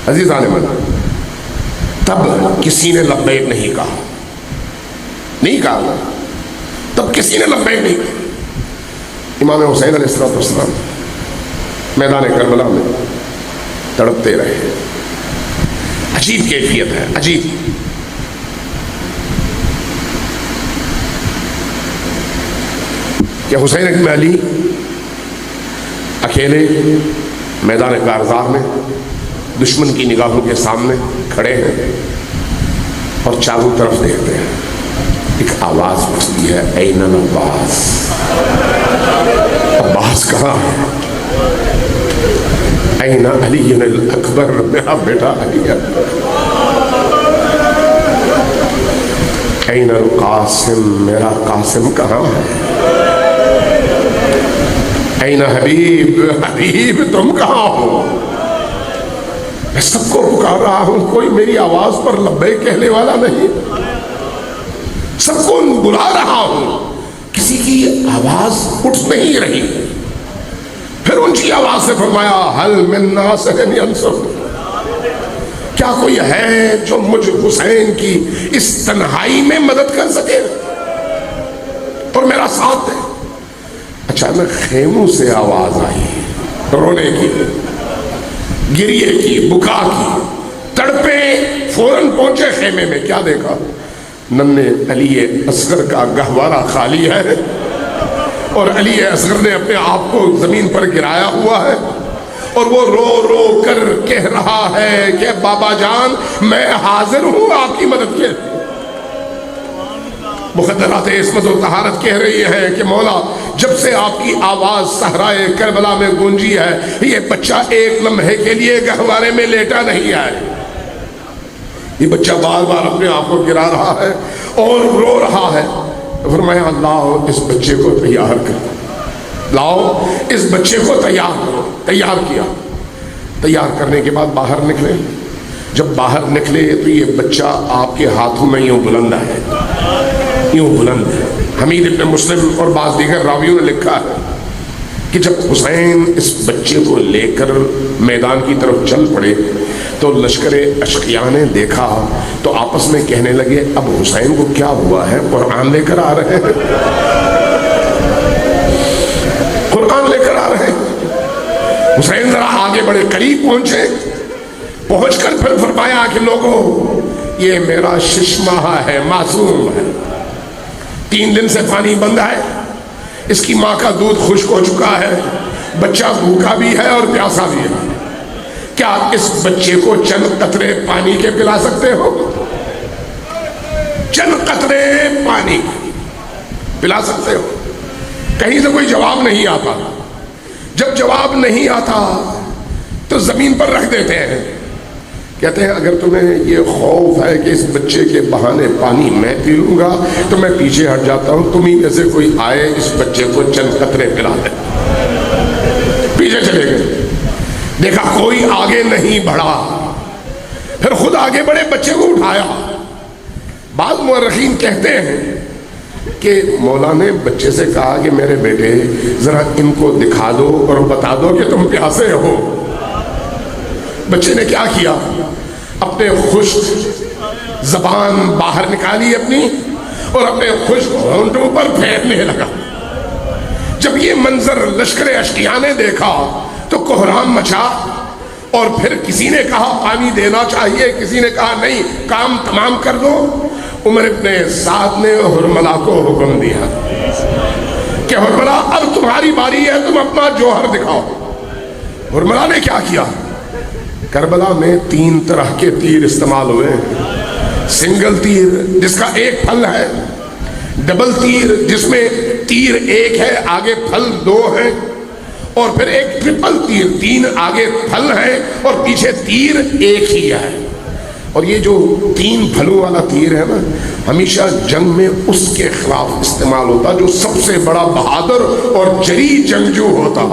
عزیزان من، تب کسی نے لبیک نہیں کہا، نہیں کہا، تب کسی نے لبیک نہیں کہا. امام حسین علیہ السلام میدان کربلا میں تڑپتے رہے. عجیب کیفیت ہے، عجیب. کہ حسین ابن علی اکیلے میدان کارزار میں دشمن کی نگاہوں کے سامنے کھڑے ہیں اور چاروں طرف دیکھتے ہیں. ایک آواز اٹھتی ہے، این العباس، عباس کہاں ہے؟ این علی الاکبر، میرا بیٹا علی اکبر. این القاسم، میرا قاسم کہاں ہے؟ این حبیب، حبیب تم کہاں ہو؟ میں سب کو پکار رہا ہوں، کوئی میری آواز پر لبیک کہنے والا نہیں. سب کو بلا رہا ہوں، کسی کی آواز اٹھ نہیں رہی. پھر ان کی آواز سے فرمایا حل من ناصر ینصر، کیا کوئی ہے جو مجھ حسین کی اس تنہائی میں مدد کر سکے اور میرا ساتھ دے. اچانک خیموں سے آواز آئی، رونے کی، گریے کی، بکا کی. تڑپے فوراً پہنچے خیمے میں. کیا دیکھا؟ ننھے علی اصغر کا گہوارہ خالی ہے اور علی اصغر نے اپنے آپ کو زمین پر گرایا ہوا ہے اور وہ رو رو کر کہہ رہا ہے کہ بابا جان میں حاضر ہوں آپ کی مدد کے. مقدرات عصمت و طہارت کہہ رہی ہے کہ مولا جب سے آپ کی آواز صحرائے کربلا میں گونجی ہے یہ بچہ ایک لمحے کے لیے گہوارے میں لیٹا نہیں ہے. یہ بچہ بار بار اپنے آپ کو گرا رہا ہے اور رو رہا ہے. فرمایا لاؤ اس بچے کو تیار کرو، لاؤ اس بچے کو تیار کرو. تیار کیا. تیار کرنے کے بعد باہر نکلے. جب باہر نکلے تو یہ بچہ آپ کے ہاتھوں میں یوں بلند ہے، یوں بلند ہے. حمید ابن مسلم اور بعض دیگر راویوں نے لکھا ہے کہ جب حسین اس بچے کو لے کر میدان کی طرف چل پڑے تو لشکر اشقیاء نے دیکھا تو آپس میں کہنے لگے اب حسین کو کیا ہوا ہے، قرآن لے کر آ رہے ہیں، قرآن لے کر آ رہے ہیں. حسین ذرا آگے بڑے، قریب پہنچے. پہنچ کر پھر فرمایا کہ لوگوں یہ میرا ششمہ ہے، معصوم ہے، 3 دن سے پانی بند ہے، اس کی ماں کا دودھ خشک ہو چکا ہے، بچہ بھوکا بھی ہے اور پیاسا بھی ہے. کیا اس بچے کو چند قطرے پانی کے پلا سکتے ہو؟ چند قطرے پانی پلا سکتے ہو؟ کہیں سے کوئی جواب نہیں آتا. جب جواب نہیں آتا تو زمین پر رکھ دیتے ہیں. کہتے ہیں اگر تمہیں یہ خوف ہے کہ اس بچے کے بہانے پانی میں پی لوں گا تو میں پیچھے ہٹ جاتا ہوں, تمہیں میں سے کوئی آئے اس بچے کو چند قطرے پلا دے. پیچھے چلے گئے, دیکھا کوئی آگے نہیں بڑھا, پھر خود آگے بڑے, بچے کو اٹھایا. بعض مورخین کہتے ہیں کہ مولا نے بچے سے کہا کہ میرے بیٹے ذرا ان کو دکھا دو اور بتا دو کہ تم پیاسے ہو. بچے نے کیا کیا, اپنے خشک زبان باہر نکالی اپنی اور اپنے خشک ہونٹوں پر پھیرنے لگا. جب یہ منظر لشکر اشقیاء نے دیکھا تو کوہرام مچا, اور پھر کسی نے کہا پانی دینا چاہیے, کسی نے کہا نہیں کام تمام کر دو. عمر ابن سعد نے حرملہ کو حکم دیا کہ حرملہ اب تمہاری باری ہے, تم اپنا جوہر دکھاؤ. حرملہ نے کیا کیا, کربلا میں 3 طرح کے تیر استعمال ہوئے. سنگل تیر جس کا ایک پھل ہے, ڈبل تیر جس میں تیر ایک ہے آگے پھل 2 ہیں, اور پھر ایک ٹرپل تیر 3 آگے پھل ہیں اور پیچھے تیر ایک ہی ہے. اور یہ جو 3 پھلوں والا تیر ہے نا, ہمیشہ جنگ میں اس کے خلاف استعمال ہوتا جو سب سے بڑا بہادر اور جری جنگجو ہوتا.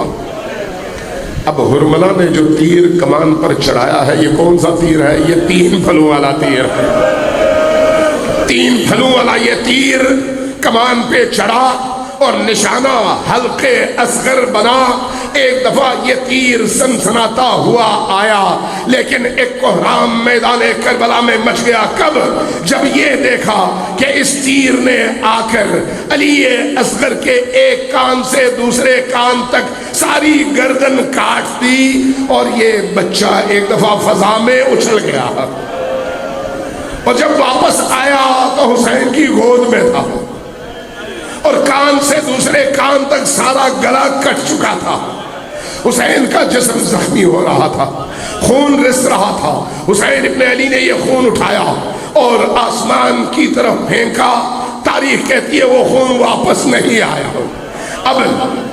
اب حرملہ نے جو تیر کمان پر چڑھایا ہے, یہ کون سا تیر ہے؟ یہ 3 پھلوں والا تیر ہے. 3 پھلوں والا یہ تیر کمان پہ چڑھا اور نشانہ حلقے اصغر بنا. ایک دفعہ یہ تیر سنسناتا ہوا آیا, لیکن ایک کوہرام میدان کربلا میں مچ گیا. کب؟ جب یہ دیکھا کہ اس تیر نے آ کر علی اصغر کے ایک کان سے دوسرے کان تک ساری گردن کاٹ دی, اور یہ بچہ ایک دفعہ فضا میں اچھل گیا. اور جب واپس آیا تو حسین کی گود میں تھا, اور کان سے دوسرے کان تک سارا گلا کٹ چکا تھا. حسین کا جسم زخمی ہو رہا تھا, خون رس رہا تھا. حسین ابن علی نے یہ خون اٹھایا اور آسمان کی طرف پھینکا. تاریخ کہتی ہے وہ خون واپس نہیں آیا. اب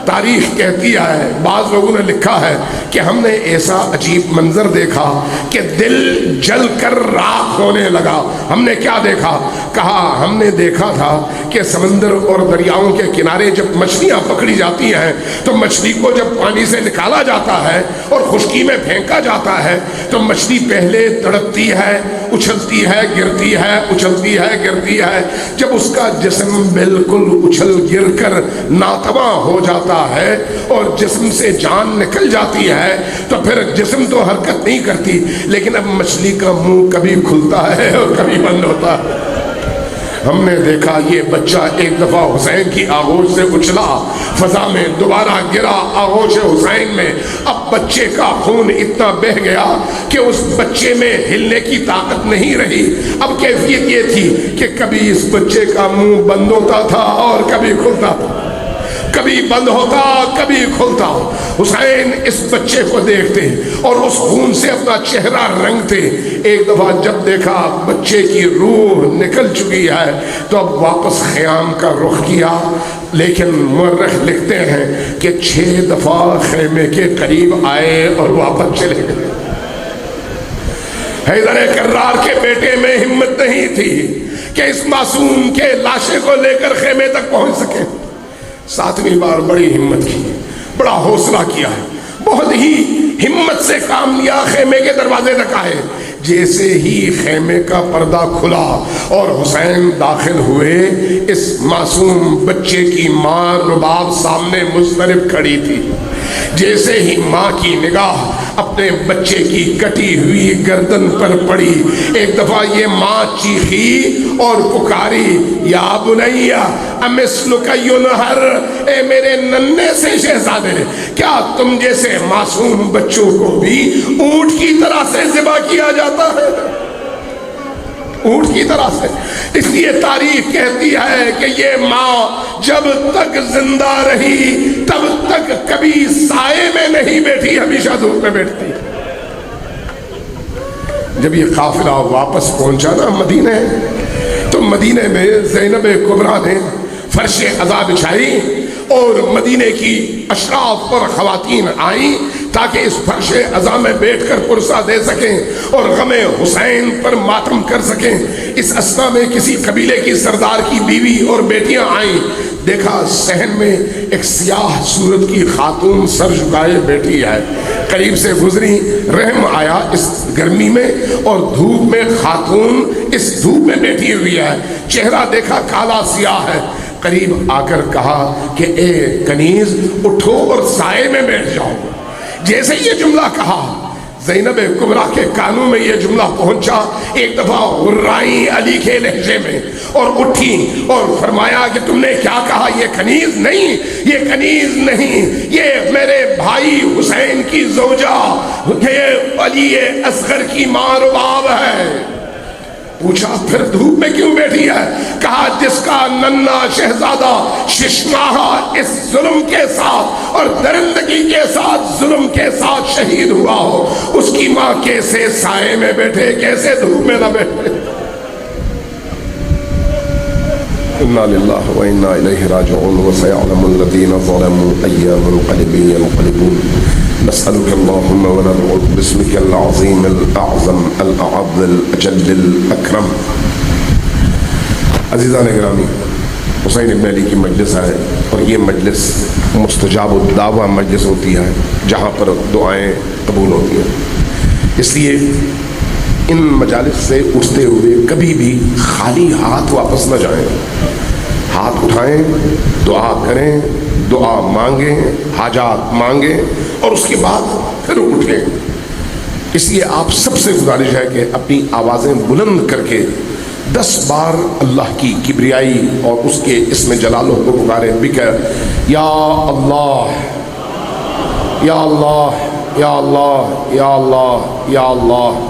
تاریخ کہتی ہے, بعض لوگوں نے لکھا ہے کہ ہم نے ایسا عجیب منظر دیکھا کہ دل جل کر راکھ ہونے لگا. ہم نے کیا دیکھا؟ کہا ہم نے دیکھا تھا کہ سمندر اور دریاؤں کے کنارے جب مچھلیاں پکڑی جاتی ہیں تو مچھلی کو جب پانی سے نکالا جاتا ہے اور خشکی میں پھینکا جاتا ہے تو مچھلی پہلے تڑپتی ہے, اچھلتی ہے, گرتی ہے, اچھلتی ہے, گرتی ہے. جب اس کا جسم بالکل اچھل گر کر ناتواں ہو جاتا ہے اور جسم سے جان نکل جاتی ہے تو پھر جسم تو حرکت نہیں کرتی, لیکن اب مچھلی کا منہ کبھی کھلتا ہے اور کبھی بند ہوتا ہے. ہم نے دیکھا یہ بچہ ایک دفعہ حسین کی آغوش سے اچھلا, فضا میں دوبارہ گرا آغوش حسین میں. اب بچے کا خون اتنا بہ گیا کہ اس بچے میں ہلنے کی طاقت نہیں رہی. اب کیفیت یہ تھی کہ کبھی اس بچے کا منہ بند ہوتا تھا اور کبھی کھلتا تھا, کبھی بند ہوتا کبھی کھلتا. حسین اس بچے کو دیکھتے اور اس خون سے اپنا چہرہ رنگتے. ایک دفعہ جب دیکھا بچے کی روح نکل چکی ہے تو اب واپس خیام کا رخ کیا. لیکن مورخ لکھتے ہیں کہ 6 دفعہ خیمے کے قریب آئے اور واپس چلے گئے. حیدر کرار کے بیٹے میں ہمت نہیں تھی کہ اس معصوم کے لاشے کو لے کر خیمے تک پہنچ سکے. 7ویں بار بڑی ہمت کی, بڑا حوصلہ کیا ہے, بہت ہی ہمت سے کام لیا. خیمے کے دروازے تک آئے. جیسے ہی خیمے کا پردہ کھلا اور حسین داخل ہوئے, اس معصوم بچے کی ماں رباب سامنے مضطرب کھڑی تھی. جیسے ہی ماں کی نگاہ اپنے بچے کی کٹی ہوئی گردن پر پڑی, ایک دفعہ یہ ماں چیخی اور پکاری, یا بنیا امثلک ینہر, اے میرے ننھے سے شہزادے, کیا تم جیسے معصوم بچوں کو بھی اونٹ کی طرح سے ذبح کیا جاتا ہے؟ اونٹ کی طرح سے. اس لیے تاریخ کہتی ہے کہ یہ ماں جب تک زندہ رہی تب تک کبھی سائے میں نہیں بیٹھی, ہمیشہ دھوپ میں بیٹھتی. جب یہ قافلہ واپس پہنچا نا مدینے تو مدینے میں زینب کبریٰ نے فرش عزا بچھائی اور مدینے کی اشراف اور خواتین آئیں تاکہ اس فرش عزا میں بیٹھ کر پرسہ دے سکیں اور غم حسین پر ماتم کر سکیں۔ اس اسنا میں کسی قبیلے کی سردار کی بیوی اور بیٹیاں آئیں، دیکھا صحن میں ایک سیاہ صورت کی خاتون سر جھکائے بیٹھی ہے، قریب سے گزری، رحم آیا اس گرمی میں اور دھوپ میں خاتون اس دھوپ میں بیٹھی ہوئی ہے، چہرہ دیکھا کالا سیاہ ہے، قریب آ کر کہا کہ اے کنیز اٹھو اور سائے میں بیٹھ جاؤ۔ جیسے یہ جملہ کہا زینب کبریٰ کے کانوں میں یہ جملہ پہنچا، ایک دفعہ غرائیں علی کے لہجے میں اور اٹھی اور فرمایا کہ تم نے کیا کہا؟ یہ کنیز نہیں، یہ کنیز نہیں، یہ میرے بھائی حسین کی زوجہ، یہ علی اصغر کی ماں رباب ہے۔ پوچھا پھر دھوپ میں کیوں بیٹھی ہے؟ کہا جس کا ننھا شہزادہ ششماہا اس ظلم کے ساتھ اور درندگی کے ساتھ ظلم کے ساتھ شہید ہوا ہو، اس کی ماں کیسے سائے میں بیٹھے، کیسے دھوپ میں نہ بیٹھے۔ انا للہ و انا الیہ راجعون وسيعلم الذین ظلموا ای منقلب ینقلبون۔ نسألك اللهم وندعوك باسمك العظيم الأعظم الأعظم الأجل الأكرم۔ عزیزان گرامی، حسین ابن علی کی مجلس ہے اور یہ مجلس مستجاب الدعوہ مجلس ہوتی ہے جہاں پر دعائیں قبول ہوتی ہیں، اس لیے ان مجالس سے اٹھتے ہوئے کبھی بھی خالی ہاتھ واپس نہ جائیں، ہاتھ اٹھائیں، دعا کریں، دعا مانگیں، حاجات مانگیں اور اس کے بعد پھر اٹھیں۔ اس لیے آپ سب سے گزارش ہے کہ اپنی آوازیں بلند کر کے 10 بار اللہ کی کبریائی اور اس کے اسم جلالہ کو پکاریں، بک یا اللہ یا اللہ یا اللہ یا اللہ یا اللہ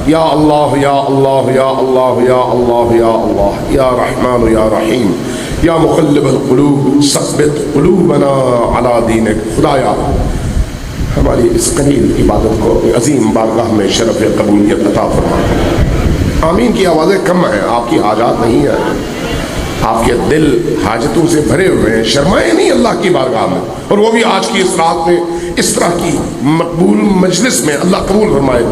یا اللہ یا اللہ یا اللہ یا اللہ یا اللہ یا رحمان یا رحیم یا مقلب القلوب ثبت قلوبنا علی دینک۔ خدایا ہماری اس قلیل عبادت کو عظیم بارگاہ میں شرف قبولیت عطا فرما۔ آمین کی آوازیں کم ہیں، آپ کی حاجات نہیں ہیں، آپ کے دل حاجتوں سے بھرے ہوئے ہیں، شرمائے نہیں اللہ کی بارگاہ میں، اور وہ بھی آج کی اس رات میں اس طرح کی مقبول مجلس میں اللہ قبول فرمائے۔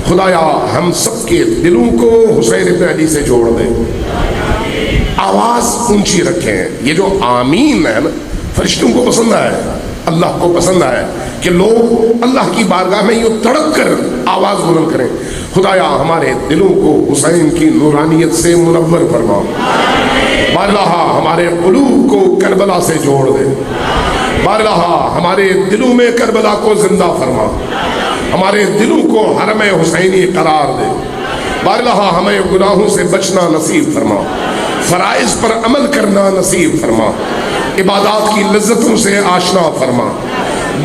خدایا ہم سب کے دلوں کو حسین ابن علی سے جوڑ دے، آواز اونچی رکھیں۔ یہ جو آمین ہے نا، فرشتوں کو پسند ہے، اللہ کو پسند ہے کہ لوگ اللہ کی بارگاہ میں یوں تڑپ کر آواز بلند کریں۔ خدایا ہمارے دلوں کو حسین کی نورانیت سے منور فرما، بارگاہ ہمارے قلوب کو کربلا سے جوڑ دے، بارگاہ ہمارے دلوں میں کربلا کو زندہ فرما، ہمارے دلوں کو حرم حسینی قرار دے، بارگاہ ہمیں گناہوں سے بچنا نصیب فرما، فرائض پر عمل کرنا نصیب فرما، عبادات کی لذتوں سے آشنا فرما،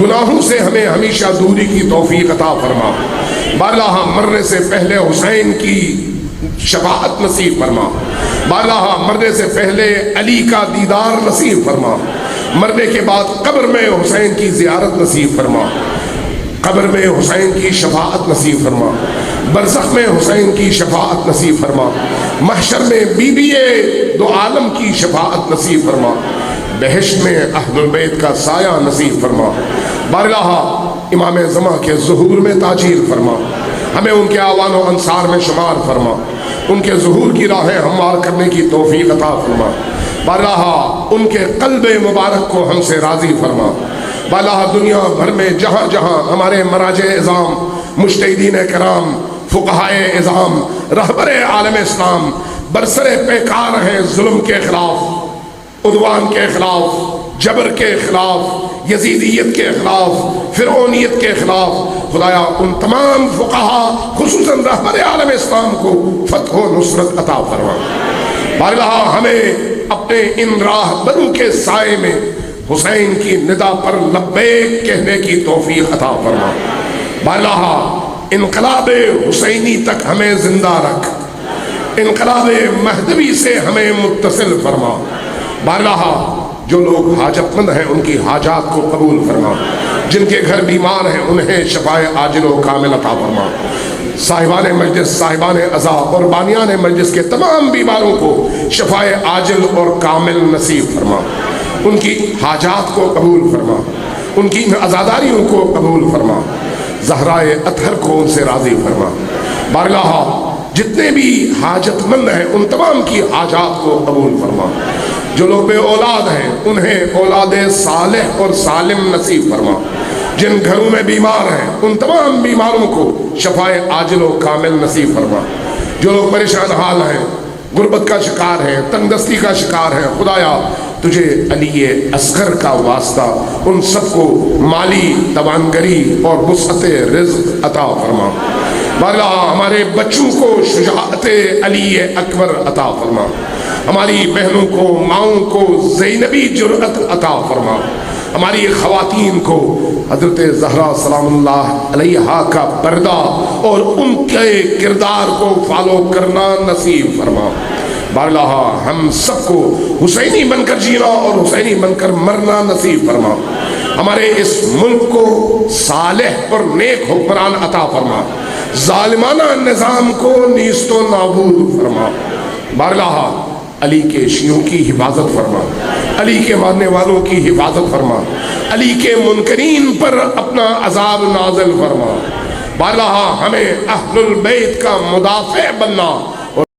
گناہوں سے ہمیں ہمیشہ دوری کی توفیق عطا فرما، بارگاہ مرنے سے پہلے حسین کی شفاعت نصیب فرما، بارگاہ مرنے سے پہلے علی کا دیدار نصیب فرما، مرنے کے بعد قبر میں حسین کی زیارت نصیب فرما، قبر میں حسین کی شفاعت نصیب فرما، برزخ میں حسین کی شفاعت نصیب فرما، محشر میں بی بی دو عالم کی شفاعت نصیب فرما، بہشت میں اہل البیت کا سایہ نصیب فرما، بارگاہ امام زمان کے ظہور میں تاجیل فرما، ہمیں ان کے اعوان و انصار میں شمار فرما، ان کے ظہور کی راہیں ہموار کرنے کی توفیق عطا فرما، بارگاہ ان کے قلب مبارک کو ہم سے راضی فرما، بارگاہ دنیا بھر میں جہاں جہاں ہمارے مراجع اعظام، مجتہدین کرام، فقہائے اعظام، رہبر عالم اسلام برسر پیکار ہیں ظلم کے خلاف، عدوان کے خلاف، جبر کے خلاف، یزیدیت کے خلاف، فرعونیت کے خلاف، خدایا ان تمام فقہا خصوصاً رہبر عالم اسلام کو فتح و نصرت عطا فرما، بارگاہ ہمیں اپنے ان راہ بروں کے سائے میں حسین کی ندا پر لبیک کہنے کی توفیق عطا فرما، بارگاہ انقلاب حسینی تک ہمیں زندہ رکھ، انقلاب مہدوی سے ہمیں متصل فرما، بارگاہ جو لوگ حاجت مند ہیں ان کی حاجات کو قبول فرما، جن کے گھر بیمار ہیں انہیں شفائے عاجل و کامل عطا فرما، صاحبان مجلس، صاحبان عزا اور بانیان مجلس کے تمام بیماروں کو شفائے عاجل اور کامل نصیب فرما، ان کی حاجات کو قبول فرما، ان کی عزاداریوں کو قبول فرما، زہرائے اطہر کو ان سے راضی فرما۔ بارگاہ جتنے بھی حاجت مند ہیں ان تمام کی حاجات کو قبول فرما، جو لوگ بے اولاد ہیں انہیں اولاد صالح اور سالم نصیب فرما، جن گھروں میں بیمار ہیں ان تمام بیماروں کو شفائے عاجل و کامل نصیب فرما، جو لوگ پریشان حال ہیں، غربت کا شکار ہیں، تنگ دستی کا شکار ہیں، خدایا تجھے علی اصغر کا واسطہ ان سب کو مالی توانگری اور وسعت رزق عطا فرما۔ بارگاہ ہمارے بچوں کو شجاعت علی اکبر عطا فرما، ہماری بہنوں کو، ماؤں کو زینبی جرأت عطا فرما، ہماری خواتین کو حضرت زہرا سلام اللہ علیہا کا پردہ اور ان کے کردار کو فالو کرنا نصیب فرما۔ بارگاہ ہم سب کو حسینی بن کر جینا اور حسینی بن کر مرنا نصیب فرما، ہمارے اس ملک کو صالح اور نیک حکمران عطا فرما، ظالمانہ نظام کو نیست و نابود فرما۔ بارگاہ علی کے شیعوں کی حفاظت فرما، علی کے ماننے والوں کی حفاظت فرما، علی کے منکرین پر اپنا عذاب نازل فرما۔ بارگاہ ہمیں اہل البیت کا مدافع بننا